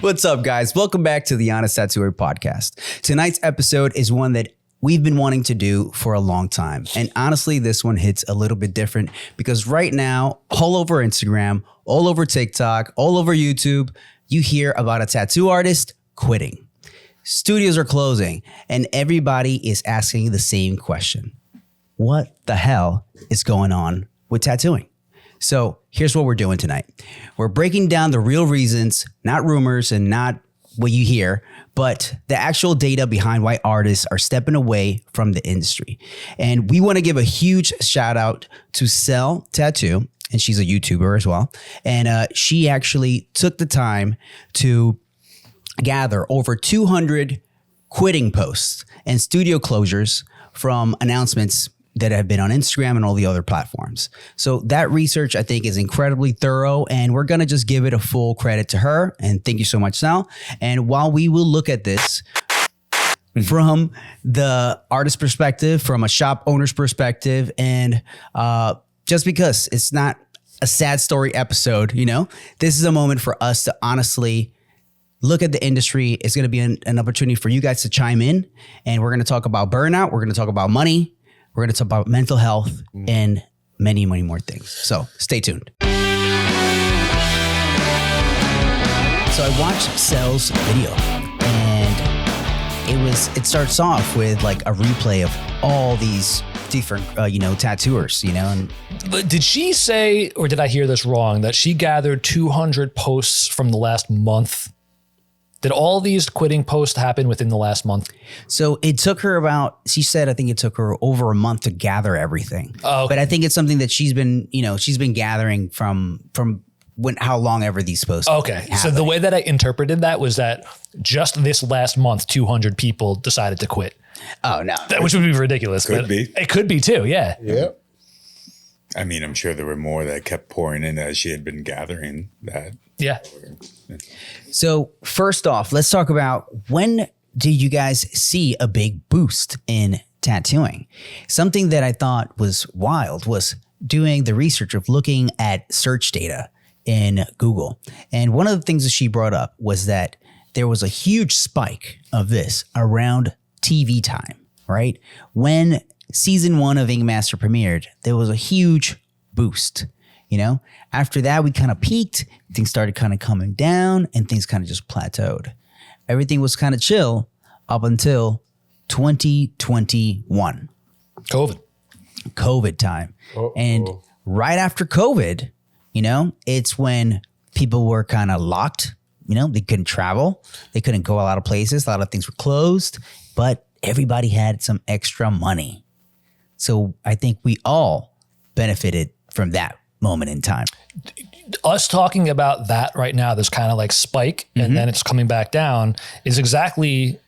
What's up, guys? Welcome back to the Honest Tattooer podcast. Tonight's episode is one that we've been wanting to do for a long time. And honestly, this one hits a little bit different because right now, all over Instagram, all over TikTok, all over YouTube, you hear about a tattoo artist quitting. Studios are closing and everybody is asking the same question. What the hell is going on with tattooing? So here's what we're doing tonight. We're breaking down the real reasons, not rumors and not what you hear, but the actual data behind why artists are stepping away from the industry. And we want to give a huge shout out to Celle Tattoo, and she's a YouTuber as well. And she actually took the time to gather over 200 quitting posts and studio closures from announcements that have been on Instagram and all the other platforms. So that research, I think, is incredibly thorough, and we're going to just give it a full credit to her. And thank you so much, Celle. And while we will look at this from the artist perspective, from a shop owner's perspective, and just because it's not a sad story episode, you know, this is a moment for us to honestly look at the industry. It's going to be an opportunity for you guys to chime in, and we're going to talk about burnout. We're going to talk about money. We're going to talk about mental health and many, many more things. So stay tuned. So I watched Celle's video, and it starts off with like a replay of all these different, tattooers, and But did she say, or did I hear this wrong, that she gathered 200 posts from the last month? Did all these quitting posts happen within the last month? So it took her she said, I think it took her over a month to gather everything. Oh, okay. But I think it's something that she's been gathering from how long ever these posts. Okay. happen. So the way that I interpreted that was that just this last month, 200 people decided to quit. Oh, no. Which would be ridiculous. Could be. It could be too, yeah. Yeah. I mean, I'm sure there were more that kept pouring in as she had been gathering that. Yeah. So first off, let's talk about when did you guys see a big boost in tattooing? Something that I thought was wild was doing the research of looking at search data in Google. And one of the things that she brought up was that there was a huge spike of this around TV time, right? When season 1 of Ink Master premiered, there was a huge boost. After that, we kind of peaked, things started kind of coming down, and things kind of just plateaued. Everything was kind of chill up until 2021. COVID time. Uh-oh. And right after COVID, it's when people were kind of locked. They couldn't travel. They couldn't go a lot of places. A lot of things were closed, but everybody had some extra money. So I think we all benefited from that moment in time. Us talking about that right now, this kind of like spike and then it's coming back down, is exactly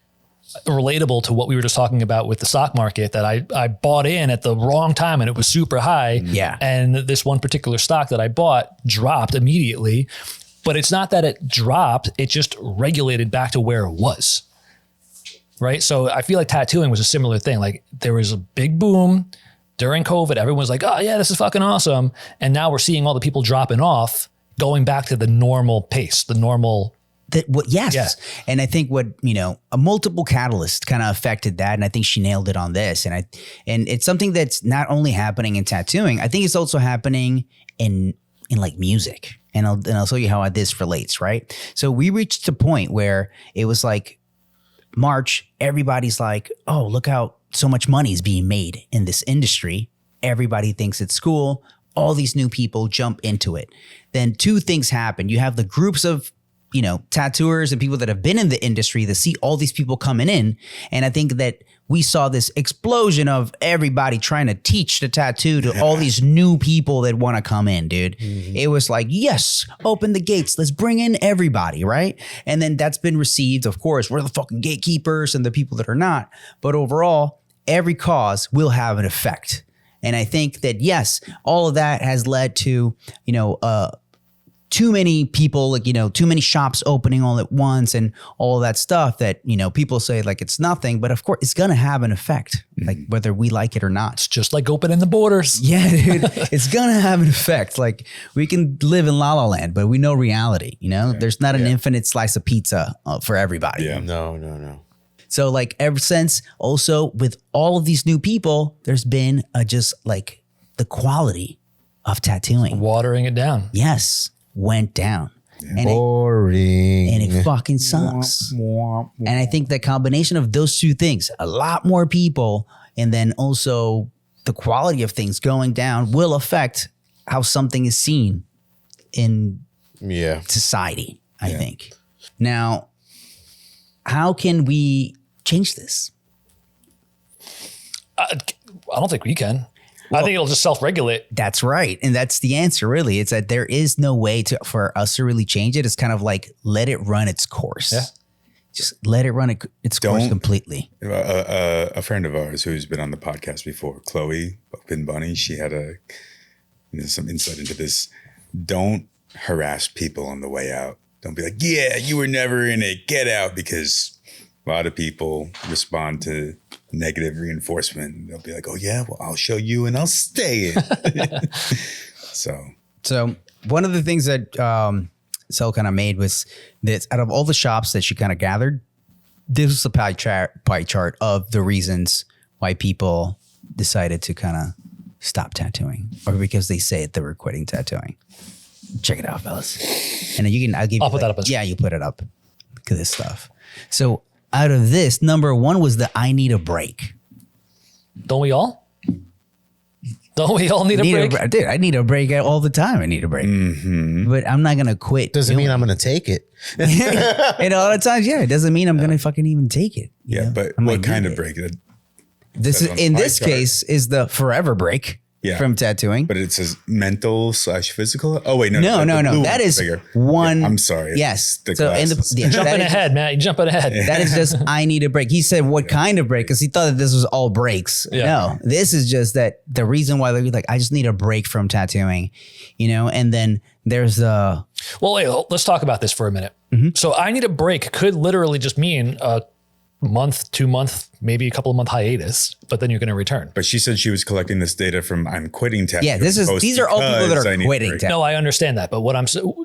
relatable to what we were just talking about with the stock market, that I bought in at the wrong time and it was super high. Yeah. And this one particular stock that I bought dropped immediately, but it's not that it dropped, it just regulated back to where it was. Right. So I feel like tattooing was a similar thing. Like there was a big boom during COVID. Everyone was like, oh yeah, this is fucking awesome. And now we're seeing all the people dropping off, going back to the normal pace, the normal. Yes. Yeah. And I think a multiple catalyst kind of affected that. And I think she nailed it on this. And it's something that's not only happening in tattooing. I think it's also happening in like music. And I'll show you how this relates. Right. So we reached a point where it was like March, everybody's like, oh, look how so much money is being made in this industry. Everybody thinks it's cool. All these new people jump into it. Then two things happen. You have the groups of, tattooers and people that have been in the industry that see all these people coming in. And I think that we saw this explosion of everybody trying to teach the tattoo to all these new people that want to come in, dude. Mm-hmm. It was like, yes, open the gates. Let's bring in everybody, right? And then that's been received. Of course, we're the fucking gatekeepers and the people that are not. But overall, every cause will have an effect. And I think that, yes, all of that has led to, too many people, like, too many shops opening all at once and all that stuff that, people say like it's nothing, but of course it's going to have an effect, like whether we like it or not. It's just like opening the borders. Yeah, dude, it's going to have an effect. Like we can live in La La Land, but we know reality, there's not an infinite slice of pizza for everybody. Yeah. No. So like ever since also with all of these new people, there's been just like the quality of tattooing. Watering it down. Yes. Went down. And Boring. it fucking sucks. And I think the combination of those two things, a lot more people, and then also the quality of things going down will affect how something is seen in society, I think. Now, how can we change this? I don't think we can. I think it'll just self-regulate. That's right. And that's the answer, really. It's that there is no way for us to really change it. It's kind of like, let it run its course. Yeah. Just let it run its course completely. A friend of ours who's been on the podcast before, Chloe Bin Bunny, she had some insight into this. Don't harass people on the way out. Don't be like, yeah, you were never in it, get out, because a lot of people respond to negative reinforcement. They'll be like, oh yeah, well, I'll show you and I'll stay in. So one of the things that Celle kind of made was that out of all the shops that she kind of gathered, this was the pie chart of the reasons why people decided to kind of stop tattooing, or because they say they were quitting tattooing. Check it out, fellas. And then I'll put that up. Yeah, you put it up. Look at this stuff. So out of this, number one was the I need a break. Don't we all? Don't we all need a break? Dude, I need a break all the time. I need a break. Mm-hmm. But I'm not going to quit. Doesn't mean I'm going to take it. And all the times, it doesn't mean I'm going to fucking even take it. Yeah, but what kind of break? This is, in this case, is the forever break. From tattooing. But it says mental / physical. Oh, wait, no. That is one. Yeah, I'm sorry. Yes. The glasses. You're jumping ahead, Matt. You're jumping ahead. That is just, I need a break. He said, what kind of break? Because he thought that this was all breaks. Yeah. No, this is just that the reason why they're like, I just need a break from tattooing, and then there's the. Well, wait, let's talk about this for a minute. Mm-hmm. So I need a break could literally just mean a month, 2 month, maybe a couple of month hiatus, but then you're going to return. But she said she was collecting this data from I'm quitting tattoo. Yeah, these are all people that are quitting tattoo. No, I understand that, but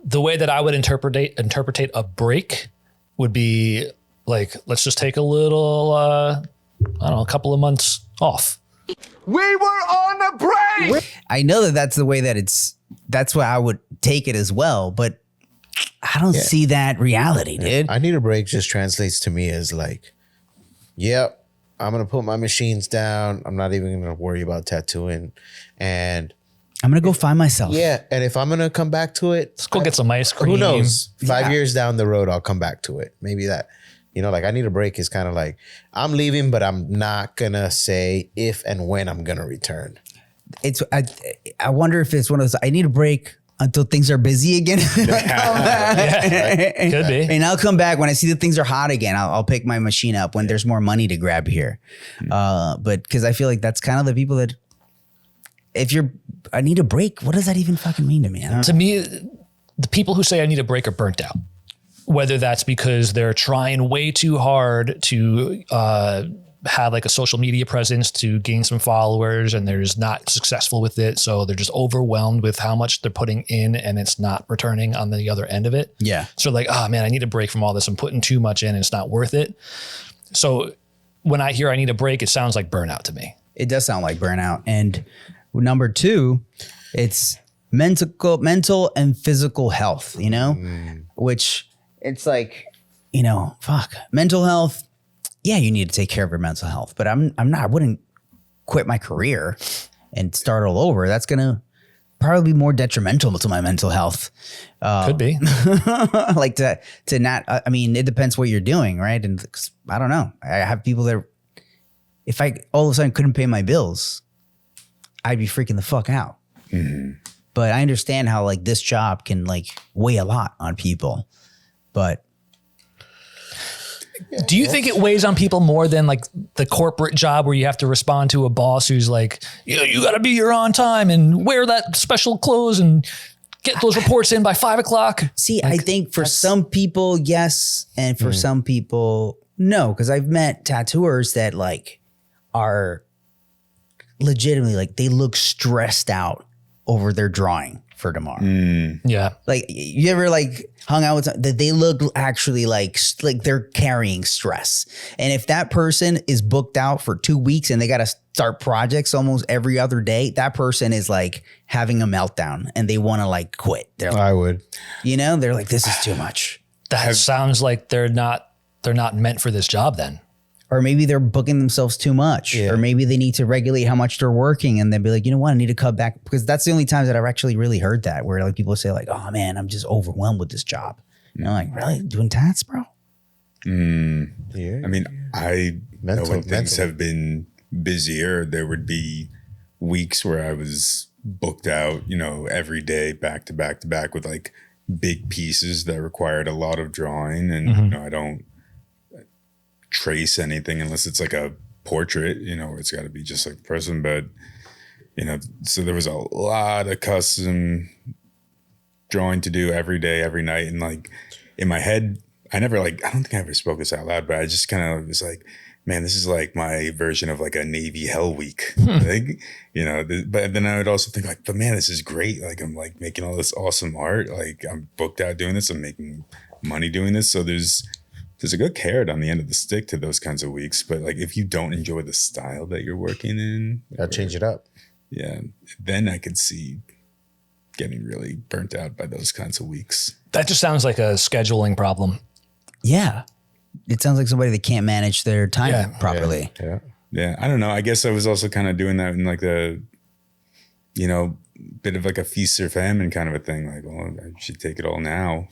the way that I would interpret a break would be like, let's just take a little, a couple of months off. We were on a break. I know that's the way that's what I would take it as well, but I don't see that reality, dude. I need a break just translates to me as like, yep, I'm going to put my machines down. I'm not even going to worry about tattooing. And I'm going to go find myself. Yeah. And if I'm going to come back to it, let's go get some ice cream. Who knows? 5 years down the road, I'll come back to it. Maybe that, like I need a break is kind of like I'm leaving, but I'm not going to say if and when I'm going to return. I wonder if it's one of those, I need a break until things are busy again. Could be. And I'll come back when I see that things are hot again. I'll pick my machine up when there's more money to grab here. But because I feel like that's kind of the people that, I need a break. What does that even fucking mean to me? To me, the people who say I need a break are burnt out. Whether that's because they're trying way too hard to have like a social media presence to gain some followers and they're just not successful with it. So they're just overwhelmed with how much they're putting in and it's not returning on the other end of it. Yeah. So like, oh man, I need a break from all this. I'm putting too much in and it's not worth it. So when I hear I need a break, it sounds like burnout to me. It does sound like burnout. And number two, it's mental and physical health, which it's like, fuck, mental health. Yeah, you need to take care of your mental health, but I wouldn't quit my career and start all over. That's going to probably be more detrimental to my mental health. Could be. Like to not, it depends what you're doing, right? And I don't know. I have people that if I all of a sudden couldn't pay my bills, I'd be freaking the fuck out. Mm-hmm. But I understand how like this job can like weigh a lot on people, but do you think it weighs on people more than like the corporate job where you have to respond to a boss who's like, you got to be here on time and wear that special clothes and Get those reports in by 5 o'clock. See, I think for some people, yes. And for some people, no. Because I've met tattooers that like are legitimately like they look stressed out over their drawing for tomorrow. Yeah. Like you ever like hung out with that they look actually like they're carrying stress. And if that person is booked out for 2 weeks and they got to start projects almost every other day, that person is like having a meltdown and they want to like quit. They're like, I would. you know, they're like, this is too much. That sounds like they're not meant for this job then. Or maybe they're booking themselves too much. Yeah. Or maybe they need to regulate how much they're working and then be like, you know what, I need to cut back. Because that's the only times that I've actually really heard that, where like people say like, oh man, I'm just overwhelmed with this job. And I'm like, really? Doing tats, bro? Yeah. I mean, I know when things have been busier, there would be weeks where I was booked out, you know, every day, back to back to back with like big pieces that required a lot of drawing. And, you know, I don't trace anything unless it's like a portrait, you know, where it's got to be just like the person. But, you know, so there was a lot of custom drawing to do every day, every night. And like in my head, I don't think I ever spoke this out loud, but I just kind of was like, man, this is like my version of like a Navy Hell Week. Like, you know, but then I would also think like, but man, this is great. Like I'm like making all this awesome art. Like I'm booked out doing this. I'm making money doing this. So there's a good carrot on the end of the stick to those kinds of weeks. But like, if you don't enjoy the style that you're working in, Gotta change it up. yeah, then I could see getting really burnt out by those kinds of weeks. That just sounds like a scheduling problem. Yeah. It sounds like somebody that can't manage their time properly. Yeah. Yeah, I don't know. I guess I was also kind of doing that in like the, you know, bit of like a feast or famine kind of a thing. Like, well, I should take it all now.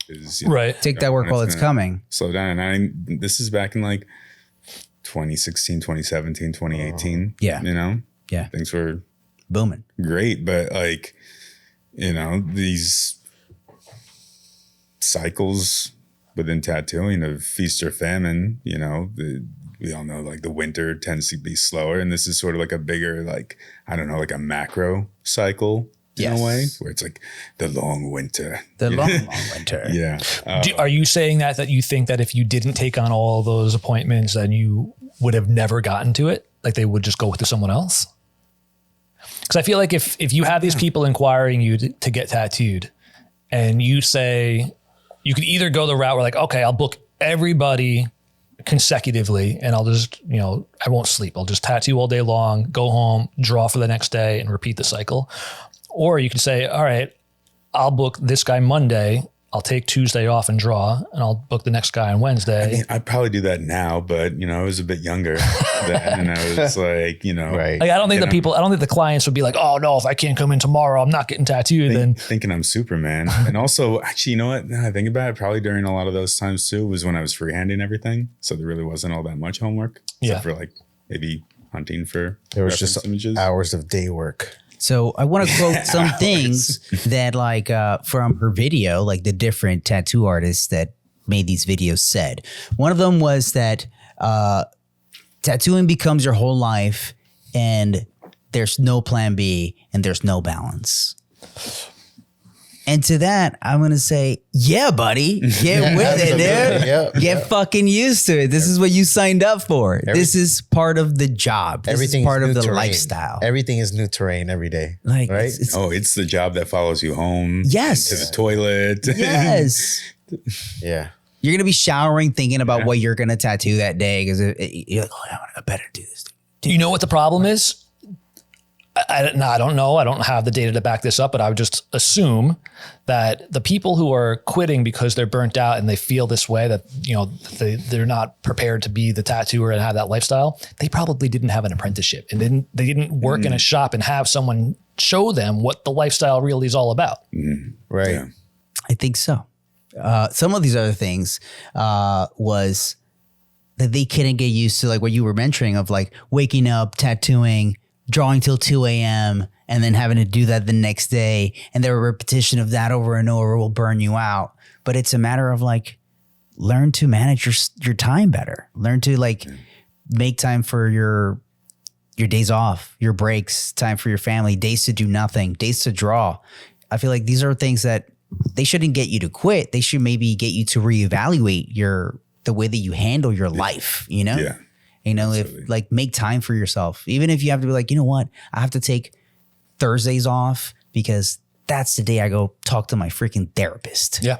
Right. Take that work while it's coming. Slow down. And this is back in like 2016, 2017, 2018. Yeah. You know? Yeah. Things were Booming. great, but like, you know, these cycles within tattooing of feast or famine, you know, we all know like the winter tends to be slower, and this is sort of like a bigger, like, I don't know, like a macro cycle in a way, where it's like the long winter. The long winter. Yeah. Are you saying that you think that if you didn't take on all those appointments, then you would have never gotten to it? Like they would just go with someone else? Because I feel like if you have these people inquiring you to get tattooed, and you say, you could either go the route where like, okay, I'll book everybody consecutively and I'll just, you know, I won't sleep. I'll just tattoo all day long, go home, draw for the next day and repeat the cycle. Or you can say, all right, I'll book this guy Monday. I'll take Tuesday off and draw, and I'll book the next guy on Wednesday. I mean, I'd probably do that now, but you know, I was a bit younger then, and I was like, you know, Right. Like, I don't think the clients would be like, oh no, if I can't come in tomorrow, I'm not getting tattooed. Then thinking I'm Superman. And also, actually, you know what? Now I think about it, probably during a lot of those times too was when I was freehanding everything. So there really wasn't all that much homework. Except for like maybe hunting for There was reference just images. hours of day work. So I want to quote some things that like from her video, like the different tattoo artists that made these videos said. One of them was that tattooing becomes your whole life and there's no plan B and there's no balance. And to that, I'm going to say, yeah, buddy, get with it, dude. Get fucking used to it. This is what you signed up for. This is part of the job. This is part of the lifestyle. Everything is new terrain every day. Like, right? It's the job that follows you home. Yes. To the toilet. Yes. Yeah. You're going to be showering thinking about what you're going to tattoo that day because you're like, oh, I better do this. you know what the problem is? I don't know. I don't have the data to back this up, but I would just assume that the people who are quitting because they're burnt out and they feel this way, that, you know, they're not prepared to be the tattooer and have that lifestyle, they probably didn't have an apprenticeship and they didn't work in a shop and have someone show them what the lifestyle really is all about. Right. Yeah. I think so. Some of these other things was that they couldn't get used to, like what you were mentioning, of like waking up, tattooing, drawing till 2 a.m. and then having to do that the next day. And the repetition of that over and over will burn you out. But it's a matter of like, learn to manage your time better. Learn to like make time for your days off, your breaks, time for your family, days to do nothing, days to draw. I feel like these are things that they shouldn't get you to quit. They should maybe get you to reevaluate the way that you handle your life, you know? Yeah. You know, Absolutely. if like make time for yourself, even if you have to be like, you know what, I have to take Thursdays off because that's the day I go talk to my freaking therapist. Yeah.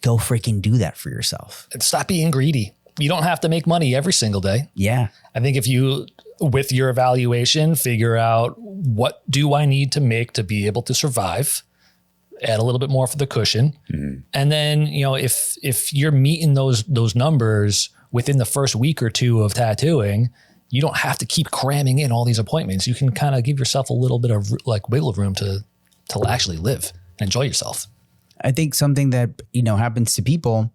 Go freaking do that for yourself. And stop being greedy. You don't have to make money every single day. Yeah. I think if you, with your evaluation, figure out what do I need to make to be able to survive, add a little bit more for the cushion. And then, you know, if you're meeting those numbers within the first week or two of tattooing, you don't have to keep cramming in all these appointments. You can kind of give yourself a little bit of like wiggle room to actually live and enjoy yourself. I think something that, you know, happens to people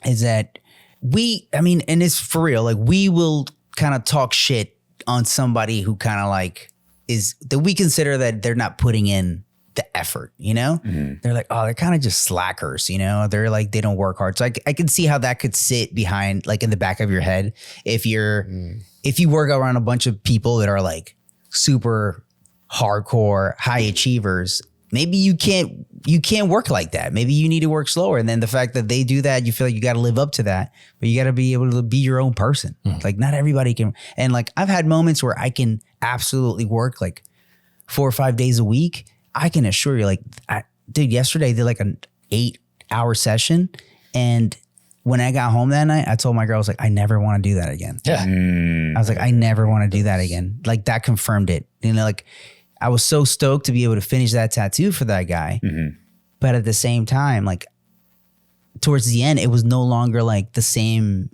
is that and it's for real, like we will kind of talk shit on somebody who kind of like that we consider that they're not putting in the effort, you know? They're like, oh, they're kind of just slackers, you know? They're like, they don't work hard. So I can see how that could sit behind, like in the back of your head. If you work around a bunch of people that are like super hardcore high achievers, maybe you can't work like that. Maybe you need to work slower. And then the fact that they do that, you feel like you got to live up to that, but you got to be able to be your own person. Like not everybody can. And like, I've had moments where I can absolutely work like 4 or 5 days a week. I can assure you, like, dude, yesterday I did like an 8-hour session. And when I got home that night, I told my girl, I was like, I never want to do that again. Yeah. I was like, I never want to do that again. Like that confirmed it. You know, like I was so stoked to be able to finish that tattoo for that guy. But at the same time, like towards the end, it was no longer like the same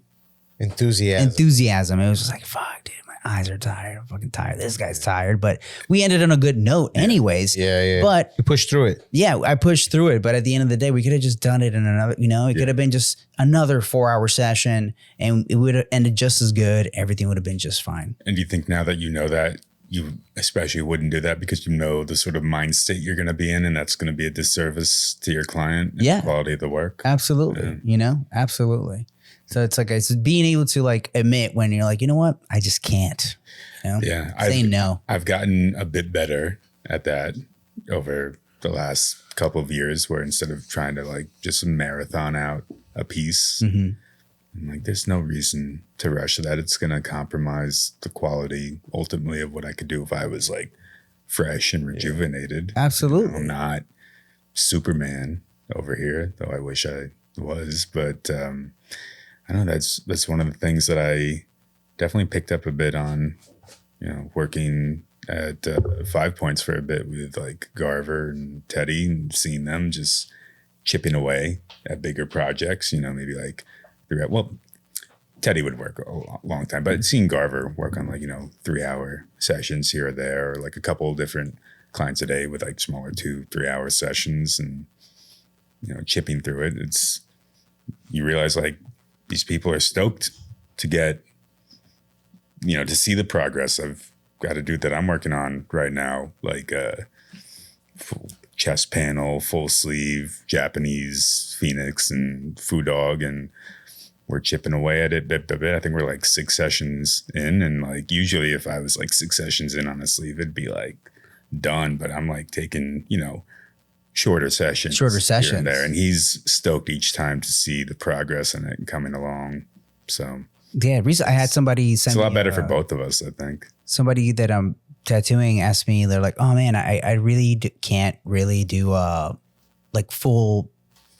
enthusiasm. It was just like, fuck, dude, my eyes are tired. I'm fucking tired. This guy's tired. But we ended on a good note anyways. Yeah. But you push through it. yeah, I pushed through it. But at the end of the day, we could have just done it in another, you know, it could have been just another 4-hour session and it would have ended just as good. Everything would have been just fine. And do you think now that you know that, you especially wouldn't do that because you know the sort of mind state you're going to be in, and that's going to be a disservice to your client and the quality of the work? Absolutely. You know, absolutely. So it's like, it's being able to like admit when you're like, you know what, I just can't. You know? Yeah. Saying no. I've gotten a bit better at that over the last couple of years, where instead of trying to like just marathon out a piece, I'm like, there's no reason to rush that. It's going to compromise the quality ultimately of what I could do if I was like fresh and rejuvenated. Absolutely. You know, I'm not Superman over here, though I wish I was. But I know that's one of the things that I definitely picked up a bit on, you know, working at 5 Points for a bit with like Garver and Teddy, and seeing them just chipping away at bigger projects, you know, maybe like Teddy would work a long time, but seeing Garver work on like, you know, 3-hour sessions here or there, or like a couple of different clients a day with like smaller 2-3 hour sessions, and, you know, chipping through it, you realize like these people are stoked to get, you know, to see the progress. I've got a dude that I'm working on right now, like a full chest panel, full sleeve, Japanese Phoenix and Foo Dog, and we're chipping away at it bit by bit. I think we're like 6 sessions in, and like usually if I was like 6 sessions in on a sleeve, it'd be like done, but I'm like taking, you know, shorter sessions here and there, and he's stoked each time to see the progress in it coming along. So yeah, recently I had somebody send it's a lot me, better for both of us, I think. Somebody that I'm tattooing asked me, they're like, oh man, I really can't really do like full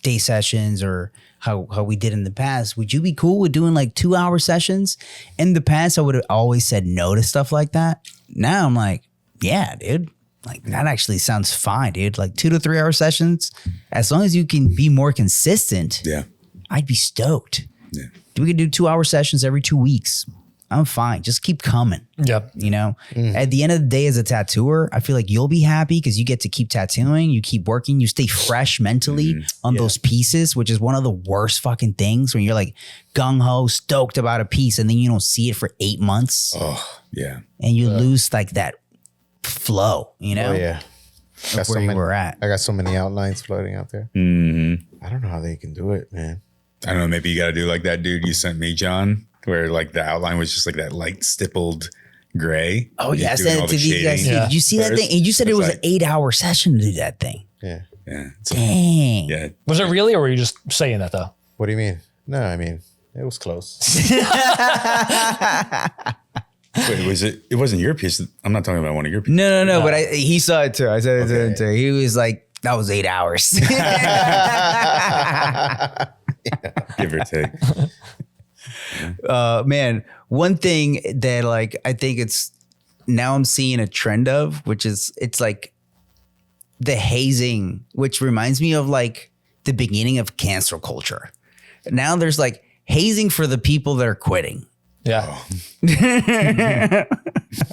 day sessions or how we did in the past. Would you be cool with doing like 2-hour sessions? In the past, I would have always said no to stuff like that. Now I'm like, yeah, dude. Like that actually sounds fine, dude. Like 2 to 3 hour sessions, as long as you can be more consistent. Yeah, I'd be stoked. Yeah, we could do 2-hour sessions every 2 weeks. I'm fine. Just keep coming. Yep. You know, at the end of the day, as a tattooer, I feel like you'll be happy because you get to keep tattooing. You keep working. You stay fresh mentally on those pieces, which is one of the worst fucking things when you're like gung ho, stoked about a piece, and then you don't see it for 8 months. Oh, yeah. And you lose like that flow, you know? Oh, yeah. Of where you were at. I got so many outlines floating out there. Mm-hmm. I don't know how they can do it, man. I don't know. Maybe you got to do like that dude you sent me, John, where like the outline was just like that light stippled gray. Oh, yeah. I Doing sent all it to the these guys. shading Did you see that first. thing? And you said it It's was like, an 8-hour session to do that thing. Yeah. Yeah. Dang. Yeah. Was it really, or were you just saying that though? What do you mean? No, I mean, it was close. Wait, was it? It wasn't your piece. I'm not talking about one of your pieces. No. But he saw it too. I said it to him too. He was like, that was 8 hours. Give or take. Man, one thing that like I think it's now I'm seeing a trend of, which is it's like the hazing, which reminds me of like the beginning of cancel culture. Now there's like hazing for the people that are quitting. Yeah. So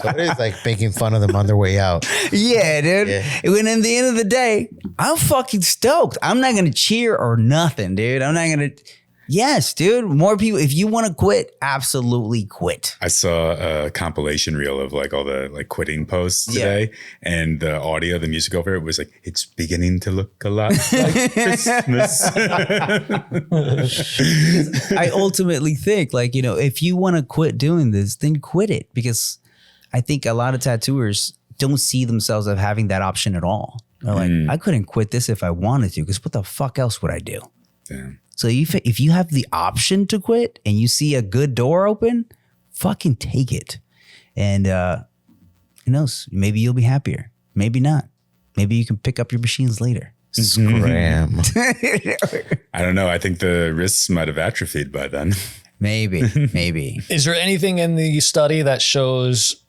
it is like making fun of them on their way out. Yeah, dude. Yeah. When at the end of the day, I'm fucking stoked. I'm not gonna cheer or nothing, dude. I'm not gonna. Yes, dude. More people. If you want to quit, absolutely quit. I saw a compilation reel of like all the like quitting posts today, and the audio, the music over it was like, "It's beginning to look a lot like Christmas." I ultimately think, like, you know, if you want to quit doing this, then quit it, because I think a lot of tattooers don't see themselves as having that option at all. They're like, I couldn't quit this if I wanted to, because what the fuck else would I do? Yeah. So if you have the option to quit and you see a good door open, fucking take it. And who knows? Maybe you'll be happier. Maybe not. Maybe you can pick up your machines later. Scram. I don't know. I think the wrists might have atrophied by then. Maybe. Is there anything in the study that shows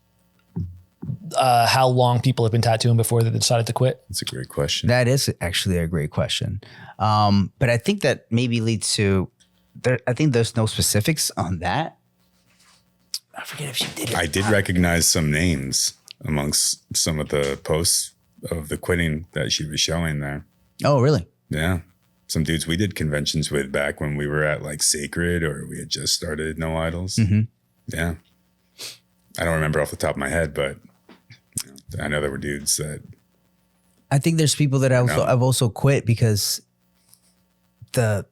how long people have been tattooing before they decided to quit? That's a great question. That is actually a great question. But I think that maybe leads to, I think there's no specifics on that. I forget if she did it. I did recognize some names amongst some of the posts of the quitting that she was showing there. Oh, really? Yeah. Some dudes we did conventions with back when we were at like Sacred, or we had just started No Idols. Yeah. I don't remember off the top of my head, but you know, I know there were dudes that. I think there's people that I've also quit because the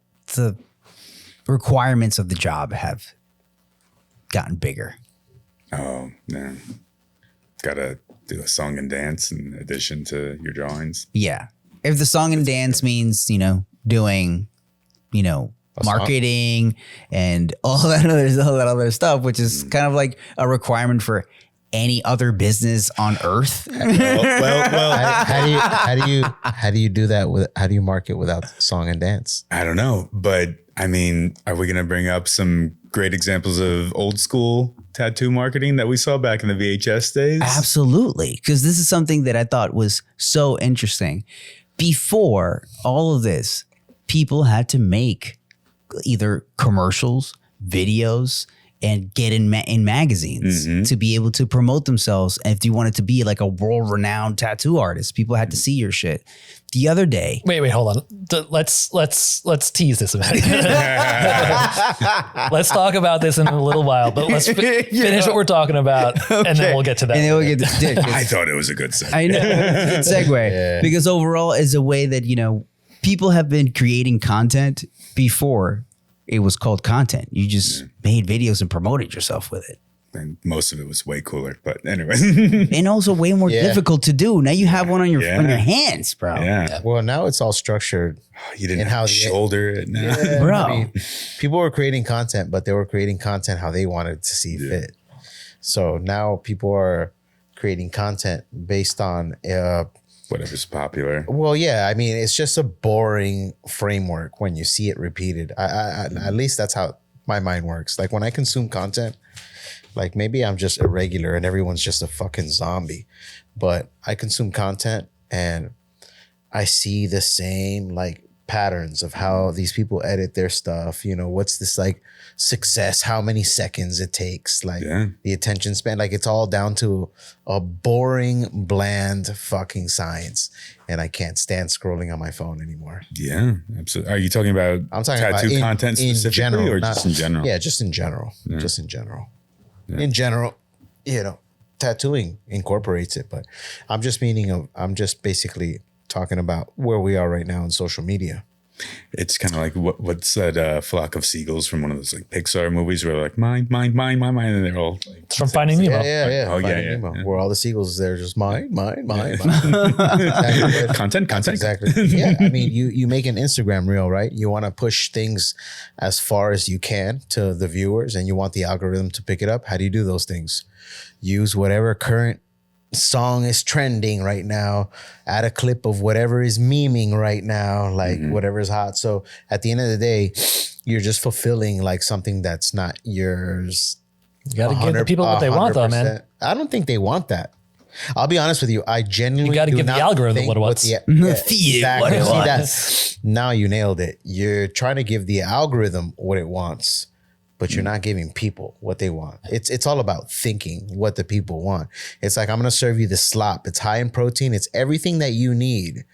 requirements of the job have gotten bigger. Oh, yeah. Got to do a song and dance in addition to your drawings. Yeah. If the song and dance means, you know, doing, you know, marketing and all that other stuff, which is kind of like a requirement for any other business on earth. How do you do that? How do you market without song and dance? I don't know, but I mean, are we going to bring up some great examples of old school tattoo marketing that we saw back in the VHS days? Absolutely. Because this is something that I thought was so interesting. Before all of this, people had to make either commercials, videos, and get in magazines to be able to promote themselves. And if you wanted to be like a world-renowned tattoo artist, people had to see your shit. The other day, Wait, hold on. Let's tease this a minute. Let's talk about this in a little while, but let's finish what we're talking about, and then we'll get to that. and then we'll get to dick. I thought it was a good segue. I know, it's a good segue because overall is a way that, you know, people have been creating content before it was called content. You just made videos and promoted yourself with it. And most of it was way cooler, but anyway. And also way more difficult to do. Now you have one on your hands, bro. Yeah. Well, now it's all structured. You didn't And have how to the- shoulder it now. Yeah, Bro. I mean, people were creating content, but they were creating content how they wanted to see fit. So now people are creating content based on Whatever's popular. well, yeah, I mean, it's just a boring framework when you see it repeated. I at least that's how my mind works. Like when I consume content, like maybe I'm just irregular and everyone's just a fucking zombie, but I consume content and I see the same like patterns of how these people edit their stuff. You know, what's this like success, how many seconds it takes, like the attention span, like it's all down to a boring, bland fucking science. And I can't stand scrolling on my phone anymore. Yeah, absolutely. Are you talking about I'm talking tattoo about content specifically or not- just in general? Yeah, just in general. Just in general. In general, you know, tattooing incorporates it, but I'm just basically talking about where we are right now in social media. It's kind of like what's that flock of seagulls from one of those like Pixar movies where they're like mine, and they're all like, It's from Finding Nemo. Yeah. Oh, Finding yeah. Nemo, where all the seagulls, they're just mine. content. Exactly. Yeah. I mean, you make an Instagram reel, right? You want to push things as far as you can to the viewers, and you want the algorithm to pick it up. How do you do those things? Use whatever current song is trending right now, add a clip of whatever is memeing right now, like whatever is hot. So at the end of the day, you're just fulfilling like something that's not yours. You got to give the people what they want, though, man. I don't think they want that. I'll be honest with you. I genuinely You got to give the algorithm what it wants. Exactly. it See wants. that? Now you nailed it. You're trying to give the algorithm what it wants, but you're not giving people what they want. It's all about thinking what the people want. It's like, I'm going to serve you the slop. It's high in protein. It's everything that you need.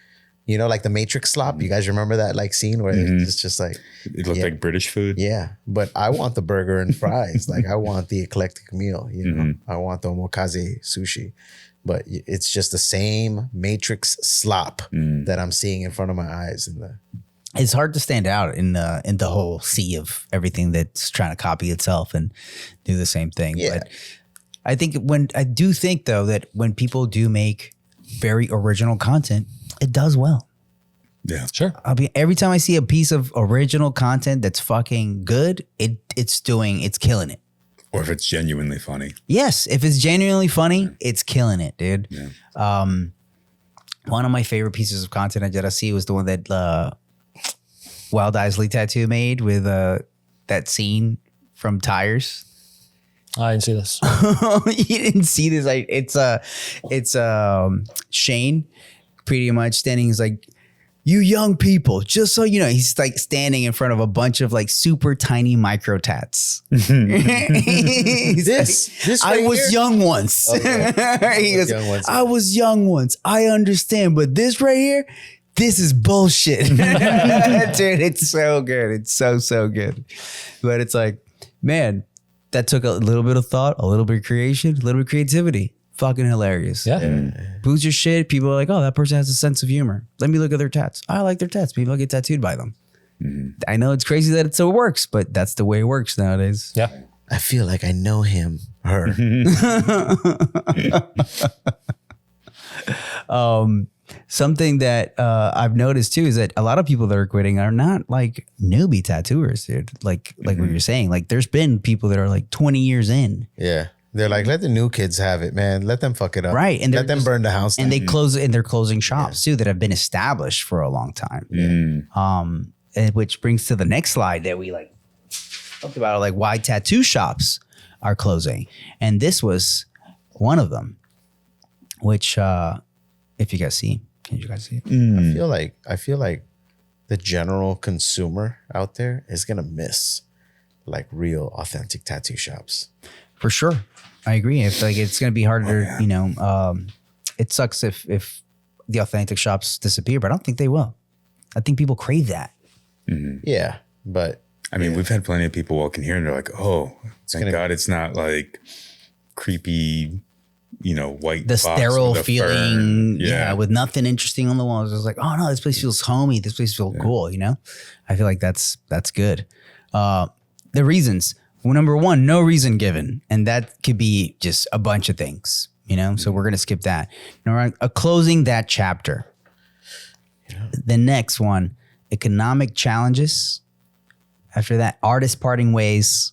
You know, like the Matrix slop. You guys remember that like scene where it's just like, It looked like British food. yeah, but I want the burger and fries. Like I want the eclectic meal, you know. I want the omakase sushi. But it's just the same Matrix slop that I'm seeing in front of my eyes. It's hard to stand out in the whole sea of everything that's trying to copy itself and do the same thing. Yeah. But I do think though that when people do make very original content, it does well. Yeah. Sure. Every time I see a piece of original content that's fucking good, it's killing it. Or if it's genuinely funny. Yes, if it's genuinely funny, it's killing it, dude. Yeah. One of my favorite pieces of content I did see was the one that Wild Isley Tattoo made with that scene from Tires. I didn't see this. You didn't see this? It's Shane pretty much standing. He's like, "You young people, just so you know," he's like standing in front of a bunch of like super tiny micro tats. This I right was here? young once. Okay. He goes, Young once. I was young once. I understand, but this right here, this is bullshit. Dude, it's so good. It's so good. But it's like, man, that took a little bit of thought, a little bit of creation, a little bit of creativity. Fucking hilarious. Yeah. Booze your shit. People are like, oh, that person has a sense of humor. Let me look at their tats. I like their tats. People get tattooed by them. I know it's crazy that it so works, but that's the way it works nowadays. Yeah. I feel like I know him, her. Something that I've noticed too is that a lot of people that are quitting are not like newbie tattooers, dude. Like what you're saying. Like there's been people that are like 20 years in. Yeah. They're like, let the new kids have it, man. Let them fuck it up. Right. And let them burn the house and down. they're closing shops too that have been established for a long time. And which brings to the next slide that we like talked about, like why tattoo shops are closing. And this was one of them, which if you guys see, can you guys see it? I feel like the general consumer out there is gonna miss like real authentic tattoo shops. For sure. I agree. It's like it's going to be harder, you know, it sucks if the authentic shops disappear, but I don't think they will. I think people crave that. Yeah, but I mean, we've had plenty of people walk in here and they're like, oh, thank God it's not like creepy, you know, white The box sterile with a feeling, fern. yeah, with nothing interesting on the walls. It's like, oh no, this place feels homey. This place feels cool, you know? I feel like that's good. The reasons. Well, number one, no reason given. And that could be just a bunch of things, you know? So we're going to skip that. Now, closing that chapter. Yeah. The next one, economic challenges. After that, artist parting ways.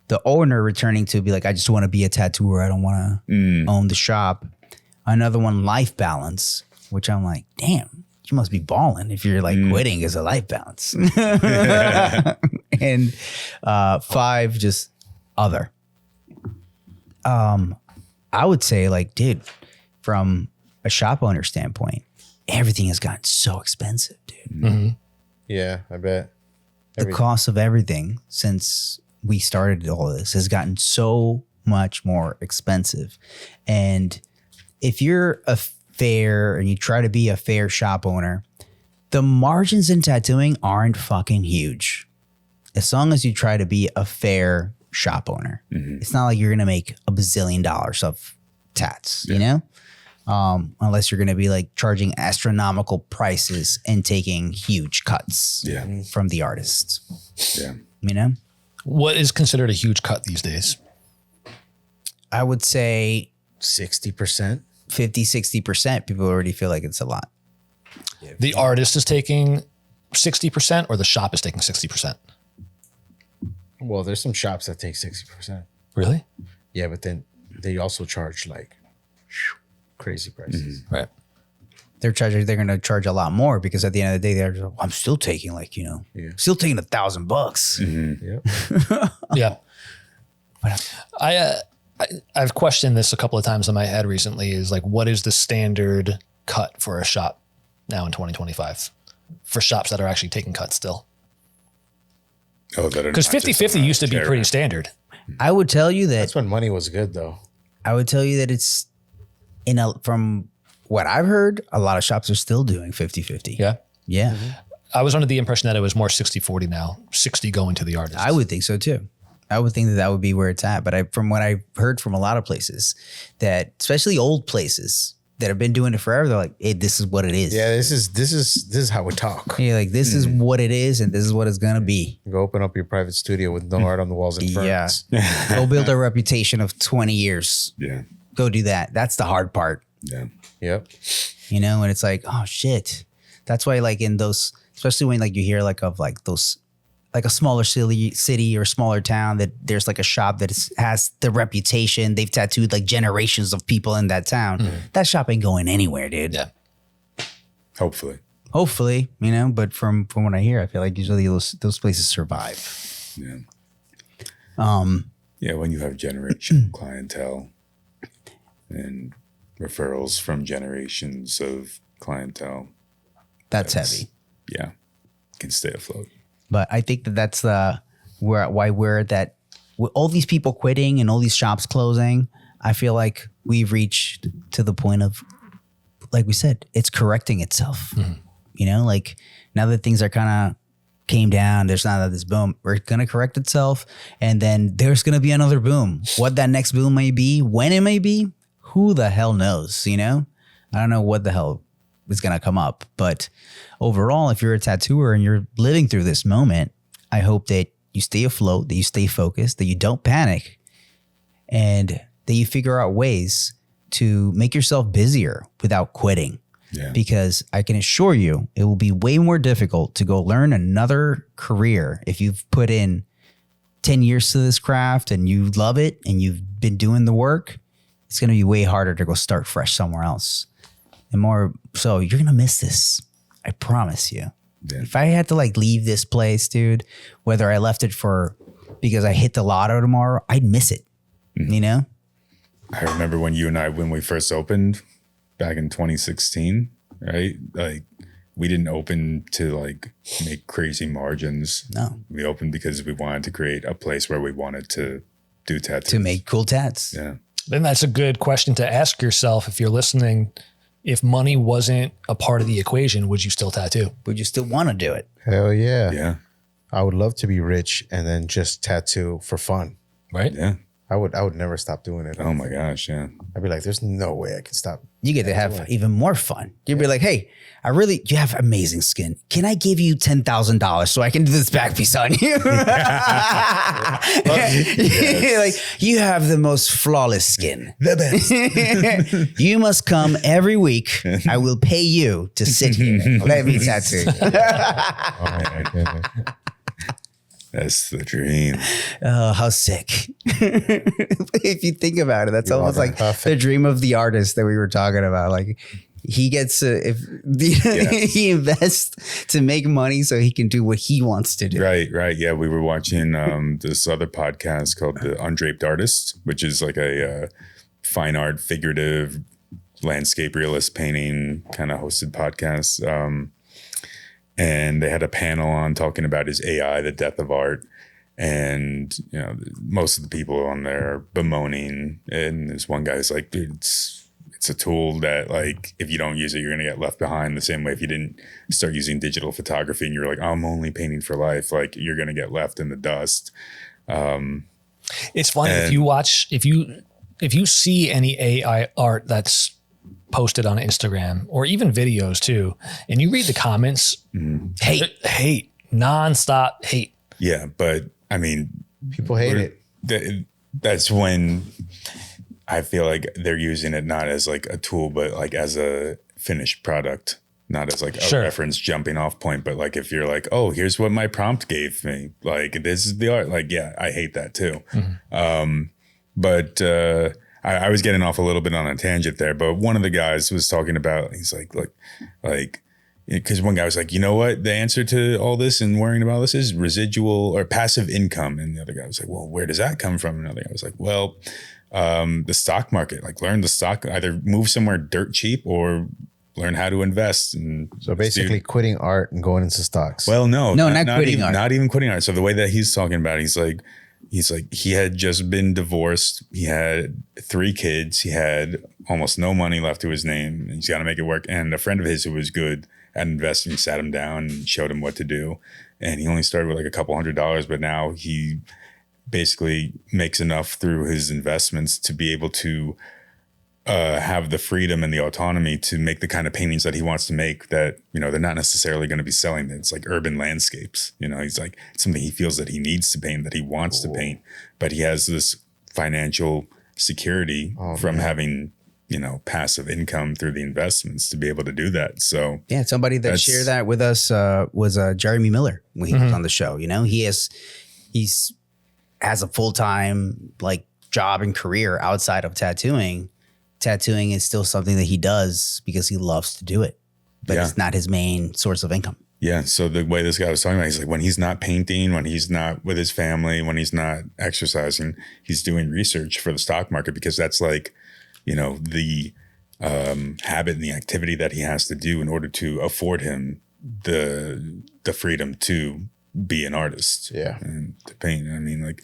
The owner returning to be like, I just want to be a tattooer. I don't want to own the shop. Another one, life balance, which I'm like, damn, you must be balling if you're like quitting as a life balance. And 5, just other. I would say like, dude, from a shop owner standpoint, everything has gotten so expensive, dude. yeah, I bet. The cost of everything since we started all this has gotten so much more expensive. And if you're a fair and you try to be a fair shop owner, the margins in tattooing aren't fucking huge. As long as you try to be a fair shop owner, it's not like you're going to make $1 bazillion of tats, you know? unless you're going to be like charging astronomical prices and taking huge cuts from the artists. Yeah. You know? What is considered a huge cut these days? I would say 60%. 50, 60%. People already feel like it's a lot. The artist is taking 60% or the shop is taking 60%? Well, there's some shops that take 60%. Really? Yeah, but then they also charge like crazy prices. Right. They're going to charge a lot more because at the end of the day, they're just, I'm still taking like, still taking $1,000. Yep. Yeah. I've questioned this a couple of times in my head recently is like, what is the standard cut for a shop now in 2025 for shops that are actually taking cuts still? Oh, that because 50-50 used to be pretty standard. I would tell you that That's when money was good, though. I would tell you that it's from what I've heard, a lot of shops are still doing 50-50. Yeah. Yeah. I was under the impression that it was more 60-40 now, 60 going to the artist. I would think so too. I would think that would be where it's at. But from what I heard from a lot of places, that especially old places that have been doing it forever, they're like, hey, this is what it is. Yeah, this is how we talk. Yeah, like this is what it is, and this is what it's gonna be. Go open up your private studio with no art on the walls and ferns. Yeah. Go build a reputation of 20 years. Yeah. Go do that. That's the hard part. Yeah. Yep. And it's like, oh shit. That's why like in those, especially when like you hear like of like those, like a smaller city or smaller town that there's like a shop that has the reputation. They've tattooed like generations of people in that town. That shop ain't going anywhere, dude. Yeah. Hopefully. But from what I hear, I feel like usually those places survive. Yeah. Yeah, when you have generational clientele and referrals from generations of clientele. That's heavy. Yeah. Can stay afloat. But I think that's why we're that with all these people quitting and all these shops closing, I feel like we've reached to the point of, like we said, it's correcting itself. Like now that things are kind of came down, there's not this boom, we're going to correct itself. And then there's going to be another boom. What that next boom may be, when it may be, who the hell knows, I don't know what the hell is going to come up. But overall, if you're a tattooer and you're living through this moment, I hope that you stay afloat, that you stay focused, that you don't panic, and that you figure out ways to make yourself busier without quitting. Yeah. Because I can assure you, it will be way more difficult to go learn another career if you've put in 10 years to this craft and you love it and you've been doing the work. It's going to be way harder to go start fresh somewhere else. And more so, you're going to miss this. I promise you. Yeah. If I had to like leave this place, dude, whether I left it because I hit the lotto tomorrow, I'd miss it. I remember when you and I, when we first opened back in 2016, right? Like we didn't open to like make crazy margins. No. We opened because we wanted to create a place where we wanted to do tattoos. To make cool tats. Yeah. Then that's a good question to ask yourself if you're listening. If money wasn't a part of the equation, would you still tattoo? Would you still want to do it? Hell yeah. Yeah. I would love to be rich and then just tattoo for fun. Right? Yeah. I would never stop doing it. Oh my gosh. Yeah. I'd be like, there's no way I can stop. You get to have even more fun. You'd be like, hey, you have amazing skin. Can I give you $10,000 so I can do this back piece on you? Like, you have the most flawless skin. The best. You must come every week. I will pay you to sit here. Let me tattoo. Oh my goodness. That's the dream. Oh, how sick. If you think about it, that's almost like the dream of the artist that we were talking about. Like he gets he invests to make money so he can do what he wants to do. Right. Yeah. We were watching this other podcast called The Undraped Artist, which is like a fine art, figurative, landscape realist painting kind of hosted podcast. And they had a panel on talking about his AI, the death of art. And, most of the people on there are bemoaning. And this one guy's like, dude, it's a tool that like, if you don't use it, you're going to get left behind the same way. If you didn't start using digital photography and you're like, I'm only painting for life, like you're going to get left in the dust. It's funny if you see any AI art that's posted on Instagram or even videos too, and you read the comments, hate, nonstop hate. Yeah, but I mean, People hate it. That's when I feel like they're using it not as like a tool, but like as a finished product, not as like a reference jumping off point. But like if you're like, oh, here's what my prompt gave me, like this is the art. Like, yeah, I hate that too. But I was getting off a little bit on a tangent there. But one of the guys was talking about, he's like. Because one guy was like, you know what? The answer to all this and worrying about this is residual or passive income. And the other guy was like, well, where does that come from? And the other guy was like, well, the stock market, like learn the stock, either move somewhere dirt cheap or learn how to invest. And So basically quitting art and going into stocks. well, no, not quitting even, art. not even quitting art. So the way that he's talking about it, he's like, he had just been divorced. He had 3 kids. He had almost no money left to his name. And he's got to make it work. And a friend of his who was good at investing sat him down and showed him what to do. And he only started with like a couple $100, but now he basically makes enough through his investments to be able to have the freedom and the autonomy to make the kind of paintings that he wants to make that, you know, they're not necessarily going to be selling. It's like urban landscapes, you know, he's like, it's something he feels that he needs to paint, that he wants to paint, but he has this financial security from having, you know, passive income through the investments to be able to do that. So Yeah, somebody that shared that with us was Jeremy Miller when he was on the show. You know, he's has a full-time like job and career outside of tattooing. Tattooing is still something that he does because he loves to do it, but it's not his main source of income. yeah. So the way this guy was talking about, he's like, when he's not painting, when he's not with his family, when he's not exercising, he's doing research for the stock market because that's like, you know, the habit and the activity that he has to do in order to afford him the freedom to be an artist. Yeah. And to paint. I mean, like,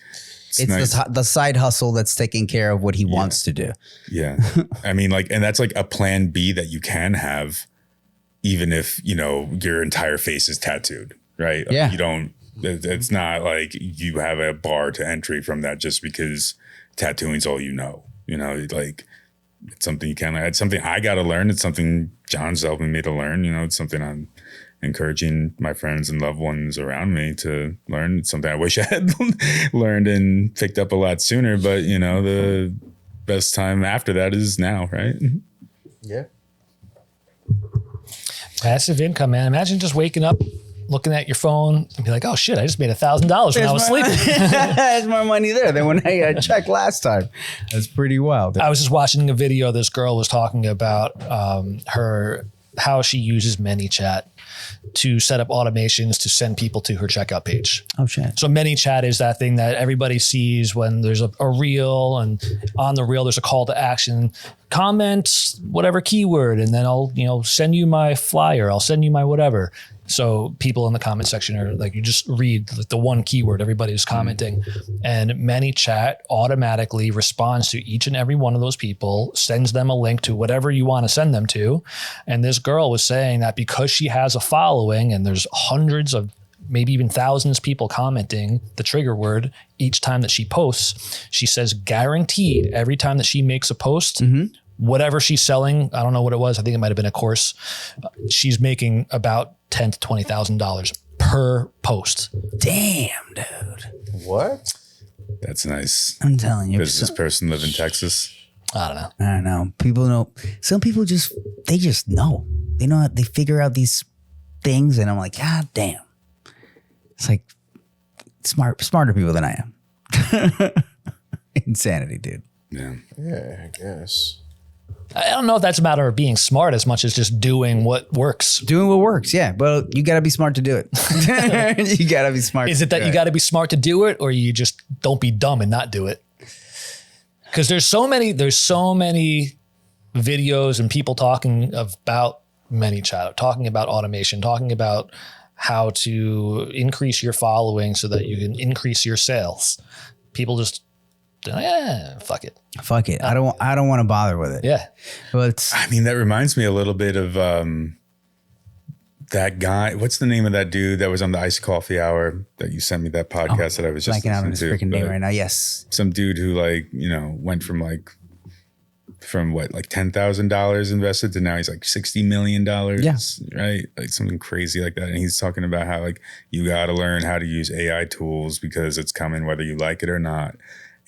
It's nice. the side hustle that's taking care of what he wants to do. Yeah. I mean, like, and that's like a plan B that you can have, even if, you know, your entire face is tattooed, right? Yeah. You don't, it's not like you have a bar to entry from that just because tattooing's all you know, like it's something you can, it's something I got to learn. It's something John's helping me to learn, you know, it's something I'm encouraging my friends and loved ones around me to learn. It's something I wish I had learned and picked up a lot sooner, but you know, the best time after that is now, right? Yeah. Passive income, man. Imagine just waking up, looking at your phone and be like, oh shit, I just made $1,000 when I was sleeping. There's more money there than when I checked last time. That's pretty wild. I was just watching a video. This girl was talking about how she uses ManyChat to set up automations to send people to her checkout page. Oh shit. So ManyChat is that thing that everybody sees when there's a reel, and on the reel there's a call to action. Comment whatever keyword, and then I'll send you my flyer. I'll send you my whatever. So people in the comment section are like, you just read like the one keyword everybody is commenting, and ManyChat automatically responds to each and every one of those people, sends them a link to whatever you want to send them to. And this girl was saying that because she has a following and there's hundreds of, maybe even thousands of people commenting the trigger word each time that she posts, she says guaranteed every time that she makes a post, whatever she's selling, I don't know what it was, I think it might have been a course, she's making about $10,000 to $20,000 per post. Damn, dude. What? That's nice. I'm telling you. Does this person live in Texas? I don't know. I don't know. People know. Some people just know. They know. They figure out these things, and I'm like, God damn. It's like smarter people than I am. Insanity, dude. Yeah. Yeah, I guess. I don't know if that's a matter of being smart as much as just doing what works. Doing what works, yeah. Well, you got to be smart to do it. You got to be smart. Is it that you got to be smart to do it, or you just don't be dumb and not do it? Because there's so many videos and people talking about ManyChat, talking about automation, talking about how to increase your following so that you can increase your sales. People just, fuck it. Fuck it. I don't want to bother with it. Yeah. But I mean, that reminds me a little bit of that guy. What's the name of that dude that was on the Iced Coffee Hour that you sent me that podcast that I was just blanking out on his listening to? freaking name right now. Yes. Some dude who went from from what, like $10,000 invested to now he's like $60 million. Yeah. Right. Like something crazy like that. And he's talking about how like you got to learn how to use AI tools because it's coming whether you like it or not.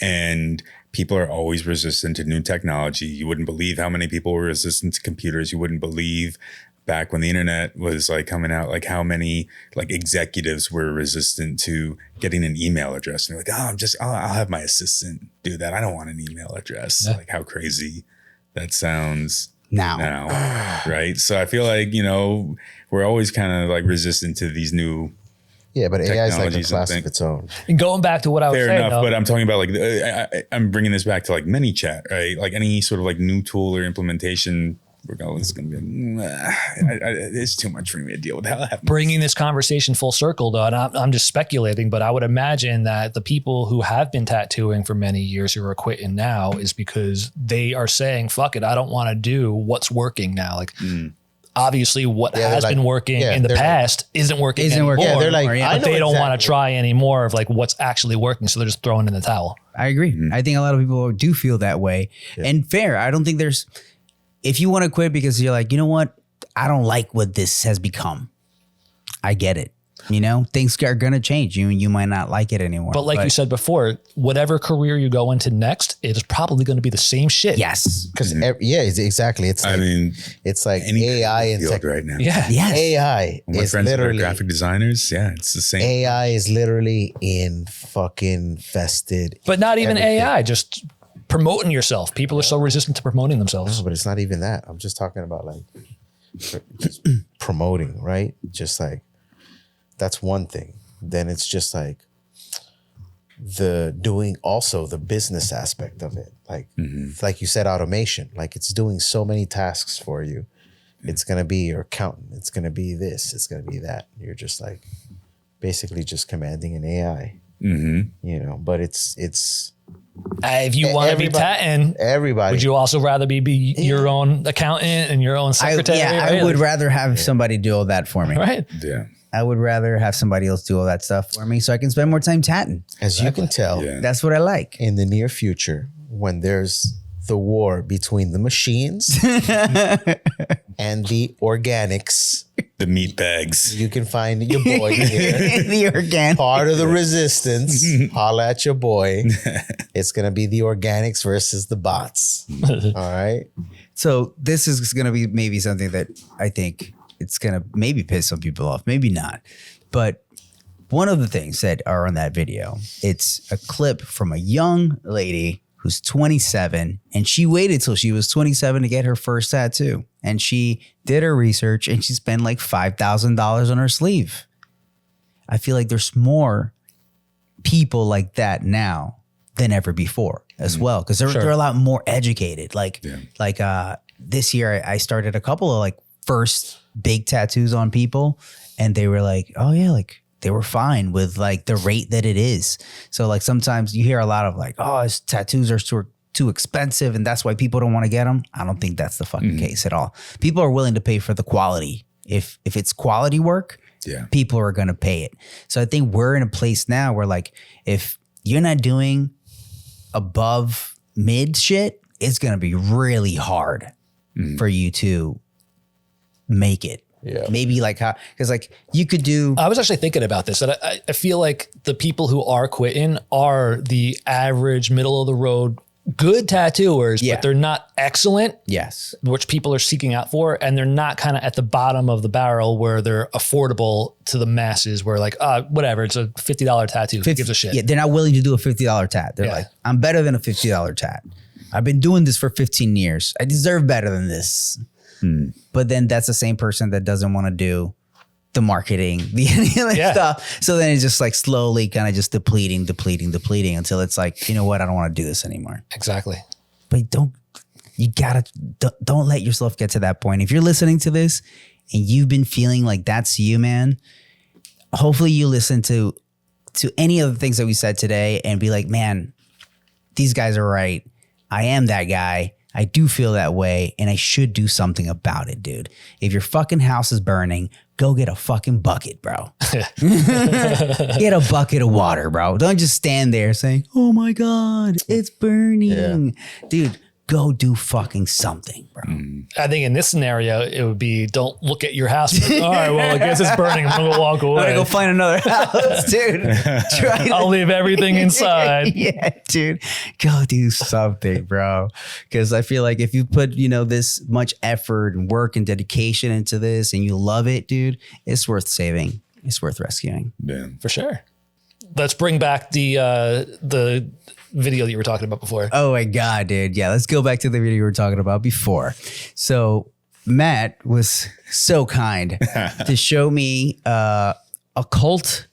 And people are always resistant to new technology. You wouldn't believe how many people were resistant to computers. You wouldn't believe back when the internet was like coming out, like how many like executives were resistant to getting an email address. And they're like, I'll have my assistant do that. I don't want an email address. Yeah. Like how crazy that sounds Now. right? So I feel like, we're always kind of like resistant to these new Yeah, but AI is like a technologies and class of things. its own. And going back to what I was Fair saying, enough, though, but I'm talking about like I'm bringing this back to like ManyChat, right? Like any sort of like new tool or implementation, regardless, is going to be it's too much for me to deal with. bringing this conversation full circle, though, and I'm just speculating, but I would imagine that the people who have been tattooing for many years who are quitting now is because they are saying, fuck it, I don't want to do what's working now. Like, obviously what Yeah, has they're been like- working yeah, in the they're like- past isn't working anymore. Yeah, they're like, Yeah, I but know they don't want to exactly. try any more of like what's actually working. So they're just throwing in the towel. I agree. I think a lot of people do feel that way. And fair. I don't think there's, if you want to quit because you're like, you know what? I don't like what this has become. I get it. Things are going to change. You might not like it anymore. But like you said before, whatever career you go into next, it is probably going to be the same shit. yes. Because exactly. It's like, I mean, it's like any AI and field tech. right now. Yeah. Yes. AI My is friends that are literally graphic designers, yeah, it's the same. AI is literally in fucking vested. But not even everything. AI, just promoting yourself. People are so resistant to promoting themselves. No, but it's not even that. I'm just talking about like just promoting, right? Just like that's one thing. Then it's just like the doing also the business aspect of it. Like you said, automation. Like it's doing so many tasks for you. It's gonna be your accountant. It's gonna be this. It's gonna be that. You're just like basically just commanding an AI. But it's If you want to be Everybody- tatting, everybody. would you also rather be your own accountant and your own secretary? I would rather have somebody do all that for me. Right. Yeah. I would rather have somebody else do all that stuff for me so I can spend more time tatting. As you can tell, Yeah. That's what I like. in the near future, when there's the war between the machines and the organics, The meat bags. you can find your boy here. The organic. Part of the resistance, holla at your boy. It's going to be the organics versus the bots. All right. So this is going to be maybe something that I think it's going to maybe piss some people off, maybe not. But one of the things that are on that video, it's a clip from a young lady who's 27, and she waited till she was 27 to get her first tattoo. And she did her research and she spent like $5,000 on her sleeve. I feel like there's more people like that now than ever before as well, because they're a lot more educated. This year I started a couple of like first big tattoos on people, and they were like, oh yeah, like they were fine with like the rate that it is. So like sometimes you hear a lot of like, oh, his tattoos are too expensive and that's why people don't want to get them. I don't think that's the fucking case at all. People are willing to pay for the quality. If it's quality work, people are going to pay it. So I think we're in a place now where like, if you're not doing above mid shit, it's going to be really hard for you to make it. Yeah. Maybe like how, because like you could do. I was actually thinking about this, and I feel like the people who are quitting are the average, middle of the road, good tattooers, Yeah. but they're not excellent, Yes. which people are seeking out for, and they're not kind of at the bottom of the barrel where they're affordable to the masses. Where like, whatever, it's a $50 tattoo. Who gives a shit? Yeah, they're not willing to do a $50 tat. They're Yeah. like, I'm better than a $50 tat. I've been doing this for 15 years. I deserve better than this. But then that's the same person that doesn't want to do the marketing, the stuff. So then it's just like slowly kind of just depleting until it's like, you know what? I don't want to do this anymore. Exactly. But don't let yourself get to that point. If you're listening to this and you've been feeling like that's you, man, hopefully you listen to any of the things that we said today and be like, man, these guys are right. I am that guy. I do feel that way and I should do something about it, dude. If your fucking house is burning, go get a fucking bucket, bro. Get a bucket of water, bro. Don't just stand there saying, oh my God, it's burning. Dude, go do fucking something, bro. I think in this scenario, it would be don't look at your house. Like, all right, well, I guess it's burning. I'm gonna walk away. I'm gonna go find another house, dude. I'll leave everything inside. Yeah, dude. Go do something, bro. Because I feel like if you put, this much effort and work and dedication into this and you love it, dude, it's worth saving. It's worth rescuing. Yeah. For sure. Let's bring back the video that you were talking about before. Oh my God, dude. Yeah, let's go back to the video we were talking about before. So Matt was so kind to show me Occult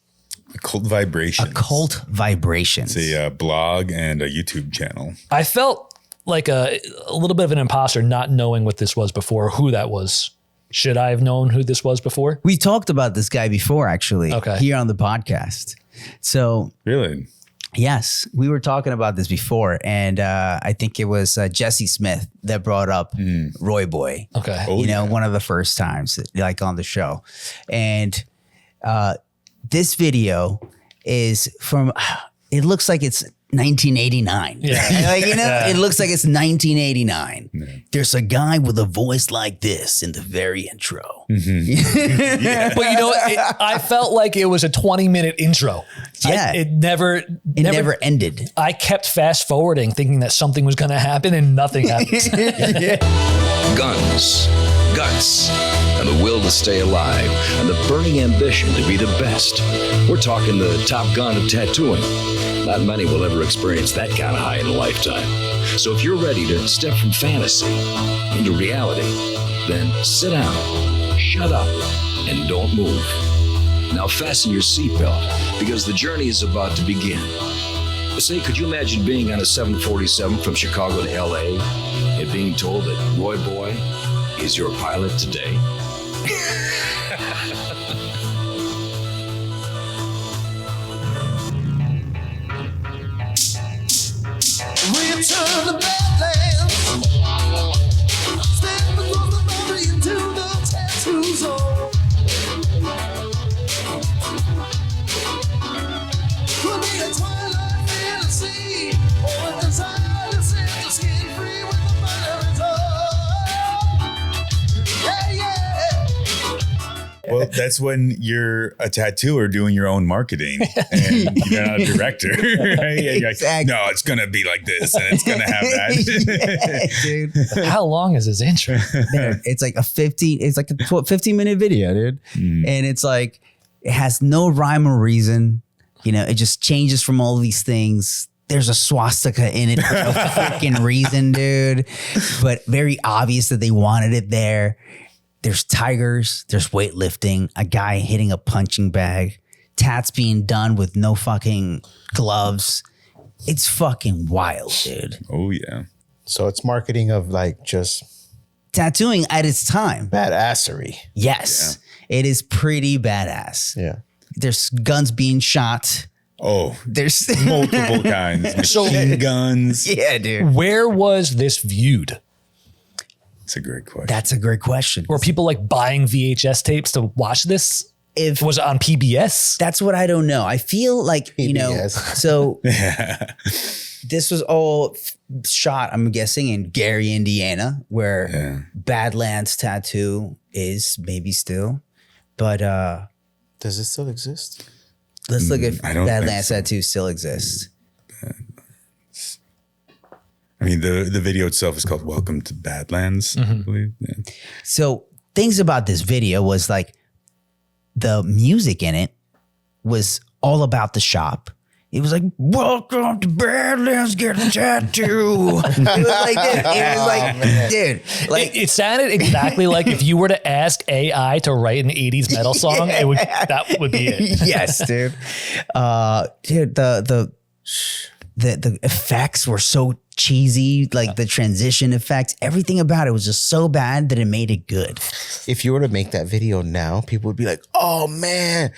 Vibrations. Occult Vibrations. It's a blog and a YouTube channel. I felt like a little bit of an imposter not knowing what this was before, who that was. Should I have known who this was before? We talked about this guy before, actually, Okay. here on the podcast. So Really? yes, we were talking about this before, and I think it was Jesse Smith that brought up Roy Boy. Okay. Oh, One of the first times, like on the show, and this video is from. It looks like it's 1989. Yeah. It looks like it's 1989. Yeah. There's a guy with a voice like this in the very intro. But you know what? I felt like it was a 20-minute intro. Yeah. It never ended. I kept fast forwarding thinking that something was going to happen and nothing happened. Guns, guts, and the will to stay alive, and the burning ambition to be the best. We're talking the Top Gun of tattooing. Not many will ever experience that kind of high in a lifetime. So if you're ready to step from fantasy into reality, then sit down, shut up, and don't move. Now fasten your seatbelt, because the journey is about to begin. Say, could you imagine being on a 747 from Chicago to LA and being told that Roy Boy is your pilot today? Return to Badlands. Step across the boundary into the tattoo zone. Could be a twilight fantasy or a desire to set the skin free with the fire is on. Yeah, yeah. Well, that's when you're a tattooer doing your own marketing and you're not a director, right? And you're like, Exactly. no, it's going to be like this and it's going to have that. Yeah, dude. How long is this intro? Dude, it's like a 15-minute video, dude. And it's like, it has no rhyme or reason. It just changes from all these things. There's a swastika in it for no freaking reason, dude. But very obvious that they wanted it there. There's tigers, there's weightlifting, a guy hitting a punching bag, tats being done with no fucking gloves. It's fucking wild, dude. Oh, yeah. So it's marketing of like just Tattooing at its time. badassery. Yes, it is pretty badass. Yeah. There's guns being shot. Oh, There's multiple kinds. Machine guns. Yeah, dude. Where was this viewed? It's a great question. That's a great question. Were people like buying VHS tapes to watch this? If Was it on PBS? that's what I don't know. I feel like, PBS. so this was all shot, I'm guessing, in Gary, Indiana, where Badlands Tattoo is maybe still. But Does it still exist? let's look if I don't think Badlands so. Tattoo still exists. I mean, the video itself is called Welcome to Badlands, I believe. Yeah. So things about this video was like the music in it was all about the shop. It was like, welcome to Badlands, get a tattoo. It was like, dude, It sounded exactly like if you were to ask AI to write an 80s metal song, that would be it. yes, dude. Dude, the effects were so cheesy, like the transition effects, everything about it was just so bad that it made it good. If you were to make that video now, people would be like, oh man,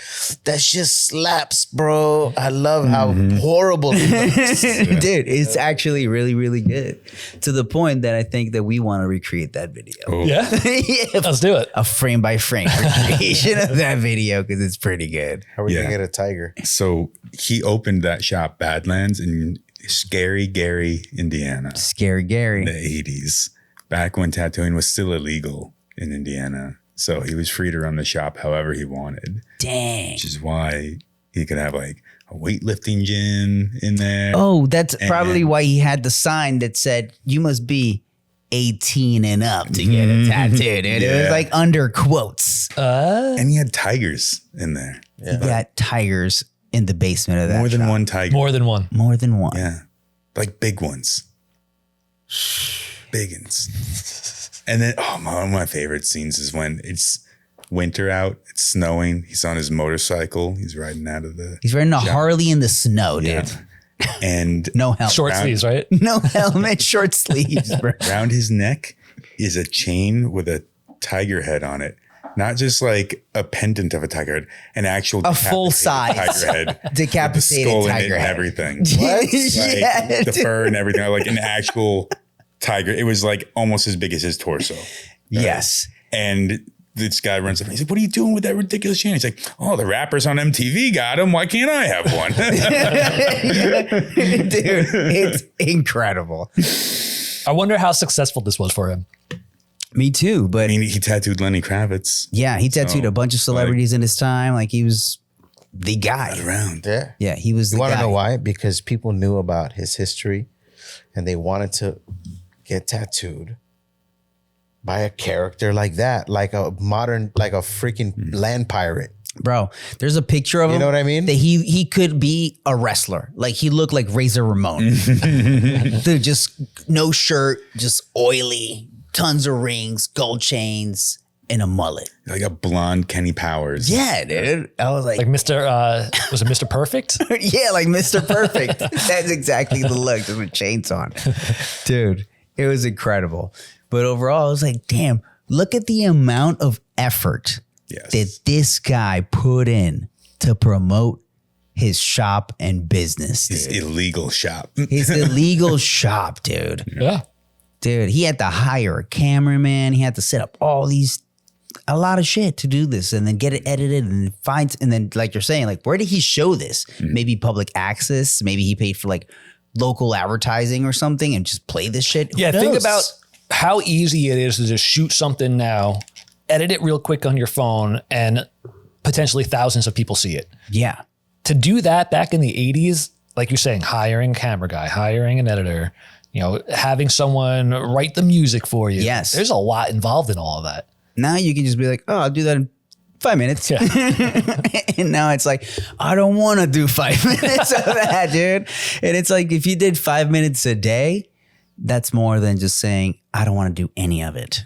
that just slaps, bro. I love how horrible it looks. Dude, it's actually really, really good. To the point that I think that we want to recreate that video. Oh. Yeah? Yeah, Let's do it. a frame by frame recreation of that video because it's pretty good. How are we Yeah. gonna get a tiger? So he opened that shop, Badlands, and Scary Gary, Indiana, Scary Gary. in the 80s, back when tattooing was still illegal in Indiana. So he was free to run the shop however he wanted, Dang. which is why he could have like a weightlifting gym in there. Oh, that's probably why he had the sign that said, "You must be 18 and up to get a tattoo." Dude. It was Yeah. like under quotes. And he had tigers in there. He got tigers in the basement of that More than shop. one tiger. More than one. More than one. Yeah. Like big ones. Big ones. And then, one of my favorite scenes is when it's winter out, it's snowing. He's on his motorcycle. He's riding out of the. He's riding a Harley in the snow, dude. Yeah. And No helmet. Short sleeves, right? No helmet, short sleeves, bro. around his neck is a chain with a tiger head on it. Not just like a pendant of a tiger head, an actual full size tiger head. decapitated with the skull in it tiger and head. everything. What? Like Yeah, the dude. fur and everything, like an actual tiger. It was like almost as big as his torso. Yes. And this guy runs up and he's like, "What are you doing with that ridiculous chain?" He's like, "Oh, the rappers on MTV got him. Why can't I have one?" Dude, it's incredible. I wonder how successful this was for him. Me too, but I mean, he tattooed Lenny Kravitz yeah, he tattooed So, a bunch of celebrities in his time. Like he was the guy. around. Yeah. Yeah, he was the You want guy. to know why? Because people knew about his history and they wanted to get tattooed by a character like that, like a modern, like a freaking land pirate. Bro, there's a picture of him. You know what I mean? That he could be a wrestler. Like he looked like Razor Ramon. Dude, just no shirt, just oily, tons of rings, gold chains, and a mullet. Like a blonde Kenny Powers. Yeah, dude. I was like, Like Mr. Was it Mr. Perfect? yeah, like Mr. Perfect. That's exactly the look, just with chains on. Dude, it was incredible. But overall, I was like, damn, look at the amount of effort Yes. that this guy put in to promote his shop and business. His Dude. illegal shop. His illegal shop, dude. Yeah. Dude, he had to hire a cameraman. He had to set up a lot of shit to do this and then get it edited and then like you're saying, like, where did he show this? Maybe public access. Maybe he paid for like local advertising or something and just play this shit. Who Yeah, think knows? about how easy it is to just shoot something now, edit it real quick on your phone, and potentially thousands of people see it. Yeah. To do that back in the 80s, like you're saying, hiring a camera guy, hiring an editor, having someone write the music for you. Yes. There's a lot involved in all of that. Now you can just be like, oh, I'll do that in 5 minutes. Yeah. And now it's like, I don't want to do 5 minutes of that, dude. And it's like, if you did 5 minutes a day, that's more than just saying, I don't want to do any of it.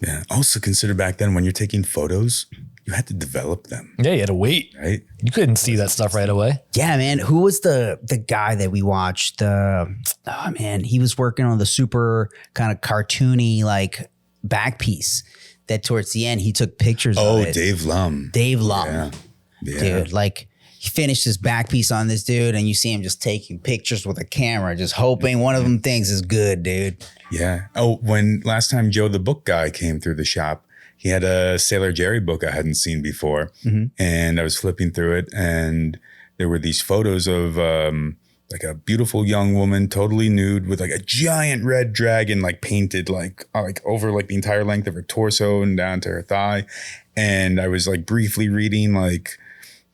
Yeah. Also consider back then when you're taking photos, you had to develop them, Yeah, you had to wait. right? You couldn't see that stuff right away. Yeah, man. Who was the guy that we watched? He was working on the super kind of cartoony like back piece that towards the end he took pictures of it. Dave Lum. Dave Lum. Yeah. Yeah. Dude, like he finished his back piece on this dude and you see him just taking pictures with a camera, just hoping one of them things is good, dude. Yeah. Oh, when last time Joe the book guy came through the shop, he had a Sailor Jerry book I hadn't seen before. And I was flipping through it and there were these photos of like a beautiful young woman, totally nude with like a giant red dragon, like painted like over like the entire length of her torso and down to her thigh. And I was like briefly reading like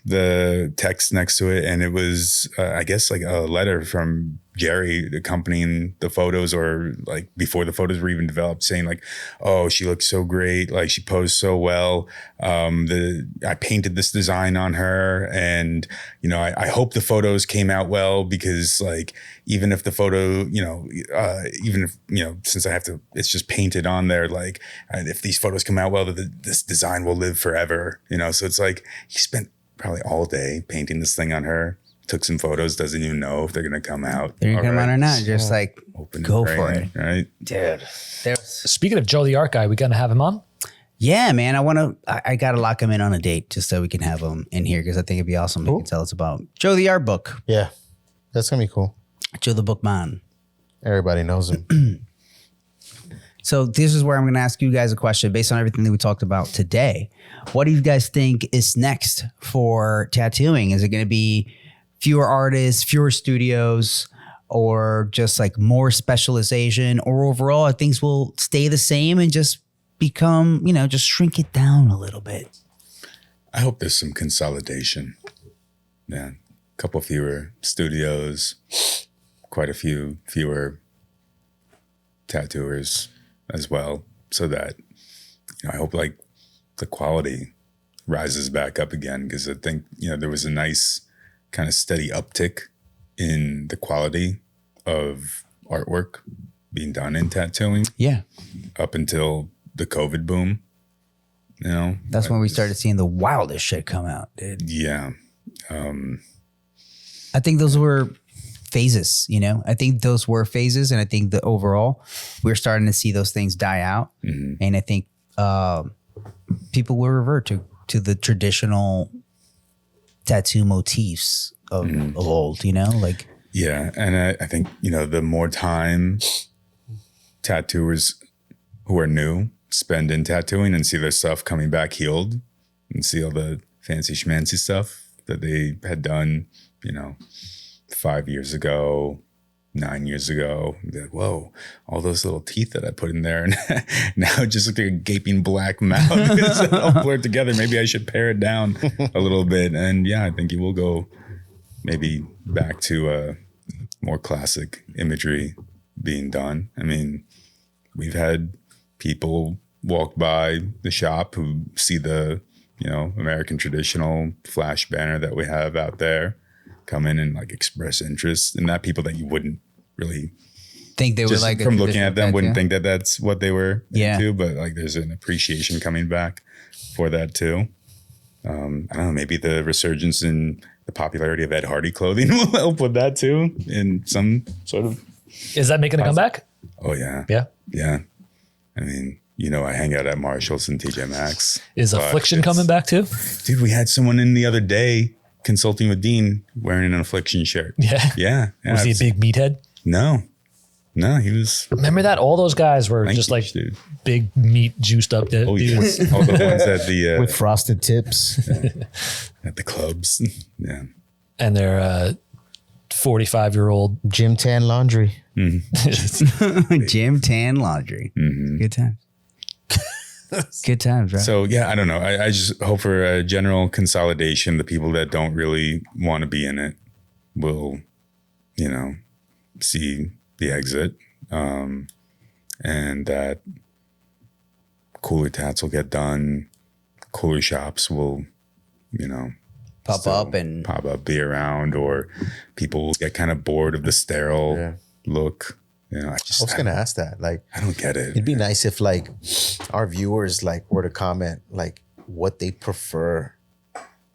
the text next to it. And it was, I guess like a letter from Jerry accompanying the photos or like before the photos were even developed saying like, oh, she looks so great. Like she posed so well. I painted this design on her and, I hope the photos came out well because like, even if the photo, even if, since I have to, it's just painted on there. Like if these photos come out well, this design will live forever, So it's like he spent probably all day painting this thing on her. Took some photos, doesn't even know if they're gonna come out. They're gonna come out or not. Just like Open go and for praying, it. right? Dude. Speaking of Joe the art guy, we gonna have him on? Yeah, man. I gotta lock him in on a date just so we can have him in here because I think it'd be awesome. He can tell us about Joe the art book. Yeah. That's going to be cool. Joe the book man. Everybody knows him. So this is where I'm going to ask you guys a question based on everything that we talked about today. What do you guys think is next for tattooing? Is it going to be fewer artists, fewer studios? or just like more specialization, or overall things will stay the same and just become, just shrink it down a little bit? I hope there's some consolidation. Yeah. A couple fewer studios, quite a few fewer tattooers as well. So that, I hope like the quality rises back up again. Because I think, there was a nice kind of steady uptick in the quality of artwork being done in tattooing. Yeah. Up until the COVID boom. That's when we started seeing the wildest shit come out, dude. Yeah. I think those were phases, I think those were phases. And I think that overall we're starting to see those things die out. Mm-hmm. And I think people will revert to the traditional tattoo motifs of old, like. Yeah. And I think, the more time tattooers who are new spend in tattooing and see their stuff coming back healed and see all the fancy schmancy stuff that they had done, 5 years ago, 9 years ago. Be like, whoa, all those little teeth that I put in there. And now it just looks like a gaping black mouth. It's all blurred together. Maybe I should pare it down a little bit. And yeah, I think you will go maybe back to more classic imagery being done. I mean, we've had people walk by the shop who see the, American traditional flash banner that we have out there, come in and like express interest in that. People that you wouldn't really think they were like from looking at them wouldn't think that that's what they were Yeah. into, but like there's an appreciation coming back for that too. I don't know, maybe the resurgence in the popularity of Ed Hardy clothing will help with that too in some sort of. Is that making a comeback? Oh yeah. Yeah. Yeah. I mean, I hang out at Marshall's and TJ Maxx. Is but Affliction coming back too? Dude, we had someone in the other day consulting with Dean wearing an Affliction shirt. Yeah. Yeah. Was he a big meathead? No, he was. Remember that? All those guys were just like dude. big meat juiced up Oh, dudes. yeah. All the ones at the with frosted tips. at the clubs. Yeah. And they're 45-year-old. Gym tan laundry. Gym tan laundry. Good times. Good times, right? So yeah, I don't know. I just hope for a general consolidation. The people that don't really want to be in it will, see the exit, and that cooler tats will get done. Cooler shops will, pop up, be around, or people will get kind of bored of the sterile look. I was going to ask that. Like, I don't get it. It'd be nice if like our viewers like were to comment like what they prefer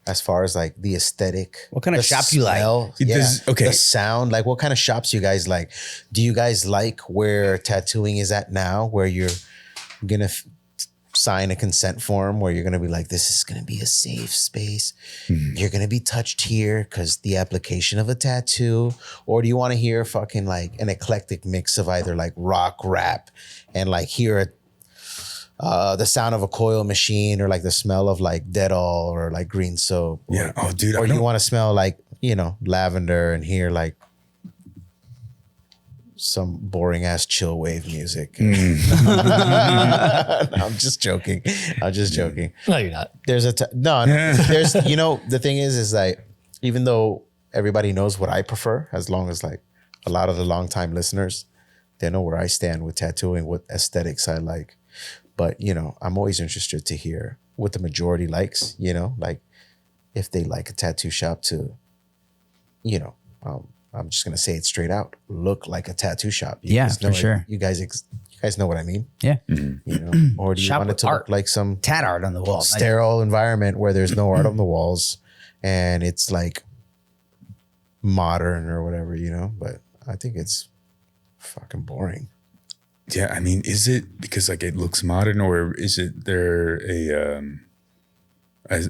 as far as like the aesthetic. What kind of shop you like? Yeah. Okay. The sound, like what kind of shops you guys like? Do you guys like where tattooing is at now, where you're going to sign a consent form where you're going to be like, this is going to be a safe space. You're going to be touched here because the application of a tattoo? Or do you want to hear fucking like an eclectic mix of either like rock, rap, and like hear the sound of a coil machine, or like the smell of like Dettol or like green soap? Yeah. Oh, dude. Or you want to smell like, lavender and hear like some boring ass chill wave music. I'm just joking. No, you're not. There's there's, the thing is like, even though everybody knows what I prefer, as long as like a lot of the longtime listeners, they know where I stand with tattooing, what aesthetics I like. But, I'm always interested to hear what the majority likes, like if they like a tattoo shop to, I'm just going to say it straight out, look like a tattoo shop. You Yeah, guys for sure. You guys know what I mean? Yeah. Or do you Shop want it with to art. look like some Tat art on the wall. sterile environment where there's no art on the walls and it's like modern or whatever, but I think it's fucking boring. Yeah, I mean, is it because like it looks modern, or is it there I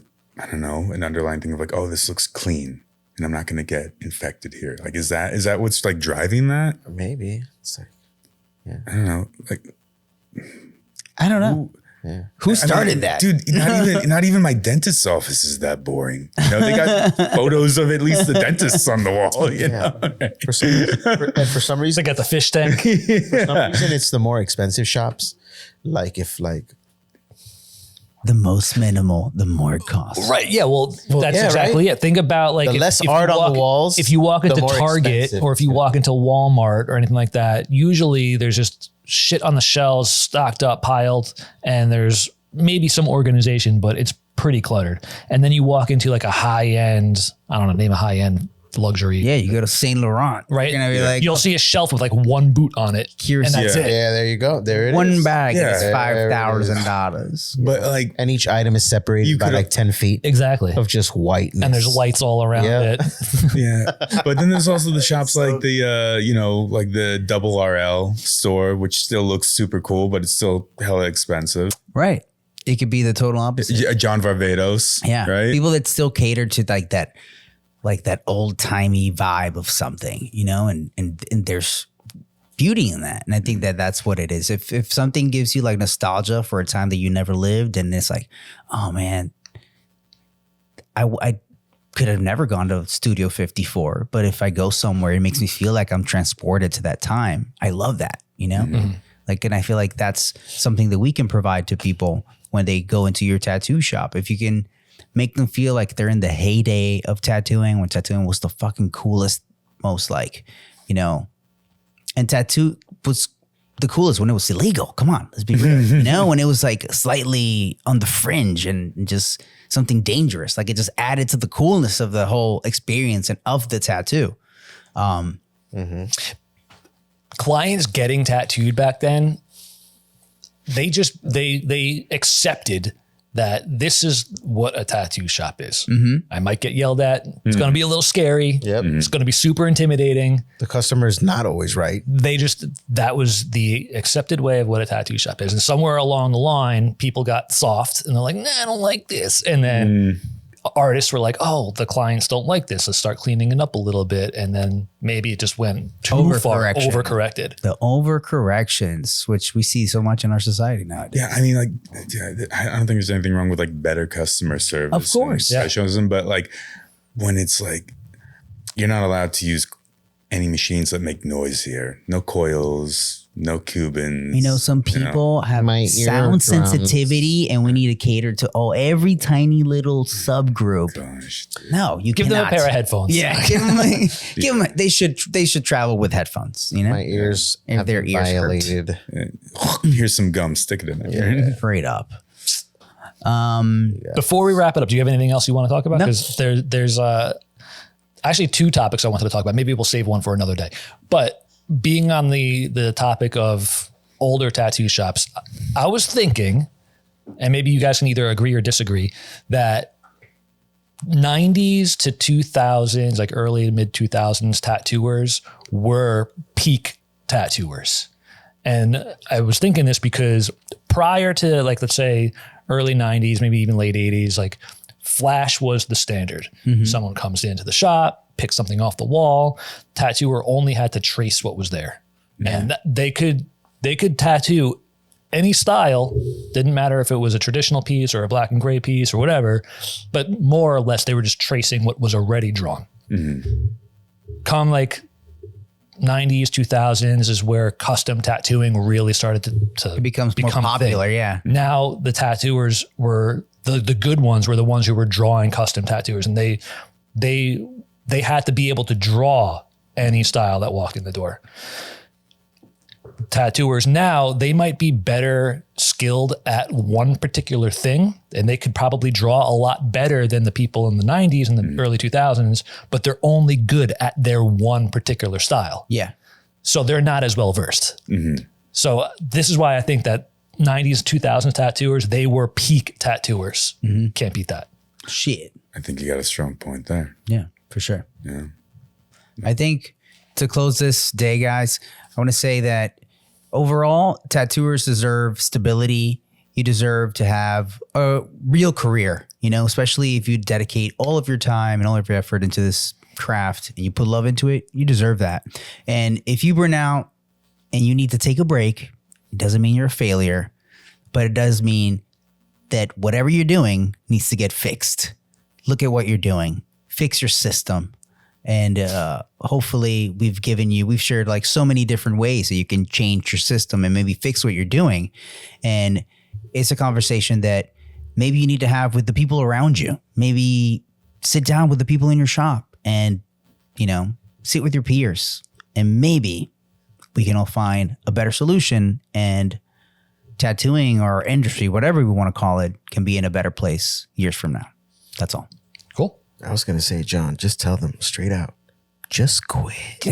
don't know, an underlying thing of like, oh, this looks clean and I'm not going to get infected here? Like, is that what's like driving that? Maybe it's like, I don't know. Like, I don't know. Who started that? Dude, not even my dentist's office is that boring. You know, they got photos of at least the dentists on the wall, you know? For some It's reason, like at the fish tank. for some reason, it's the more expensive shops. Like if The most minimal, the more it costs. Right. Yeah. Well, that's yeah, exactly it. Think about like The if- less if you art on walk- the walls, If you walk the into more Target expensive or if you walk into Walmart or anything like that, usually there's just shit on the shelves, stocked up, piled, and there's maybe some organization, but it's pretty cluttered. And then you walk into like a high end, I don't know, name a high end luxury. Yeah, you go to Saint Laurent, Right. You're gonna be like, You'll see a shelf with like one boot on it. Here's- and that's it. yeah, there you go. There it is. one bag Yeah. is $5,000. But like, And each item is separated You by could've- like 10 feet Exactly. of just whiteness. And there's lights all around Yeah. it. yeah. But then there's also the shops like the, like the double RL store, which still looks super cool, but it's still hella expensive. Right. It could be the total opposite. John Varvatos. Yeah. Right. People that still cater to like that old timey vibe of something, you know, and there's beauty in that. And I think that that's what it is. If something gives you like nostalgia for a time that you never lived, and it's like, oh man, I could have never gone to Studio 54, but if I go somewhere, it makes me feel like I'm transported to that time. I love that, you know? Like, and I feel like that's something that we can provide to people when they go into your tattoo shop. If you can make them feel like they're in the heyday of tattooing, when tattooing was the fucking coolest, most like, you know, and tattoo was the coolest when it was illegal. Come on, let's be real. You know, when it was like slightly on the fringe and just something dangerous. Like it just added to the coolness of the whole experience and of the tattoo. Clients getting tattooed back then, they accepted that this is what a tattoo shop is. I might get yelled at. It's going to be a little scary. Yep. It's going to be super intimidating. the customer's not always right. That was the accepted way of what a tattoo shop is. And somewhere along the line, people got soft and they're like, nah, I don't like this. And then artists were like, oh, the clients don't like this. Let's start cleaning it up a little bit. And then maybe it just went too far, Overcorrection. overcorrected. The overcorrections, which we see so much in our society nowadays. Yeah, I mean, like, I don't think there's anything wrong with like better customer service. Of course. and professionalism, but like when it's like you're not allowed to use any machines that make noise here. No coils, no Cubans. You know, some people have My sound eardrums. sensitivity, and we need to cater to every tiny little subgroup. Gosh. No, you Give them a cannot. pair of headphones. Yeah, give them. They should travel with headphones. You know, My ears If have their been ears hurt. violated. Here's some gum, stick it in there. straight up. Before we wrap it up, do you have anything else you want to talk about? No. Because there's actually two topics I wanted to talk about. Maybe we'll save one for another day. But being on the topic of older tattoo shops, I was thinking, and maybe you guys can either agree or disagree, that 90s to 2000s, like early to mid 2000s tattooers were peak tattooers. And I was thinking this because prior to, like, let's say early 90s, maybe even late 80s, like flash was the standard. Someone comes into the shop, picks something off the wall, tattooer only had to trace what was there. And they could tattoo any style. Didn't matter if it was a traditional piece or a black and gray piece or whatever, but more or less they were just tracing what was already drawn. Come like 90s, 2000s is where custom tattooing really started to It becomes more become a thing. popular. Yeah, Now the tattooers were the good ones were the ones who were drawing custom tattoos, and they had to be able to draw any style that walked in the door. Tattooers now, they might be better skilled at one particular thing, and they could probably draw a lot better than the people in the 90s and the early 2000s, but they're only good at their one particular style. yeah. So they're not as well versed. So this is why I think that 90s, 2000s tattooers, they were peak tattooers. Can't beat that. Shit. I think you got a strong point there. Yeah, for sure. Yeah. I think to close this day, guys, I want to say that overall, tattooers deserve stability. You deserve to have a real career, you know, especially if you dedicate all of your time and all of your effort into this craft and you put love into it, you deserve that. And if you burn out and you need to take a break, it doesn't mean you're a failure. but it does mean that whatever you're doing needs to get fixed. Look at what you're doing, fix your system. And hopefully we've shared like so many different ways that you can change your system and maybe fix what you're doing. And it's a conversation that maybe you need to have with the people around you. Maybe sit down with the people in your shop and, sit with your peers. And maybe we can all find a better solution, and tattooing or industry, whatever we want to call it, can be in a better place years from now. That's all. Cool. I was going to say, John, just tell them straight out, just quit.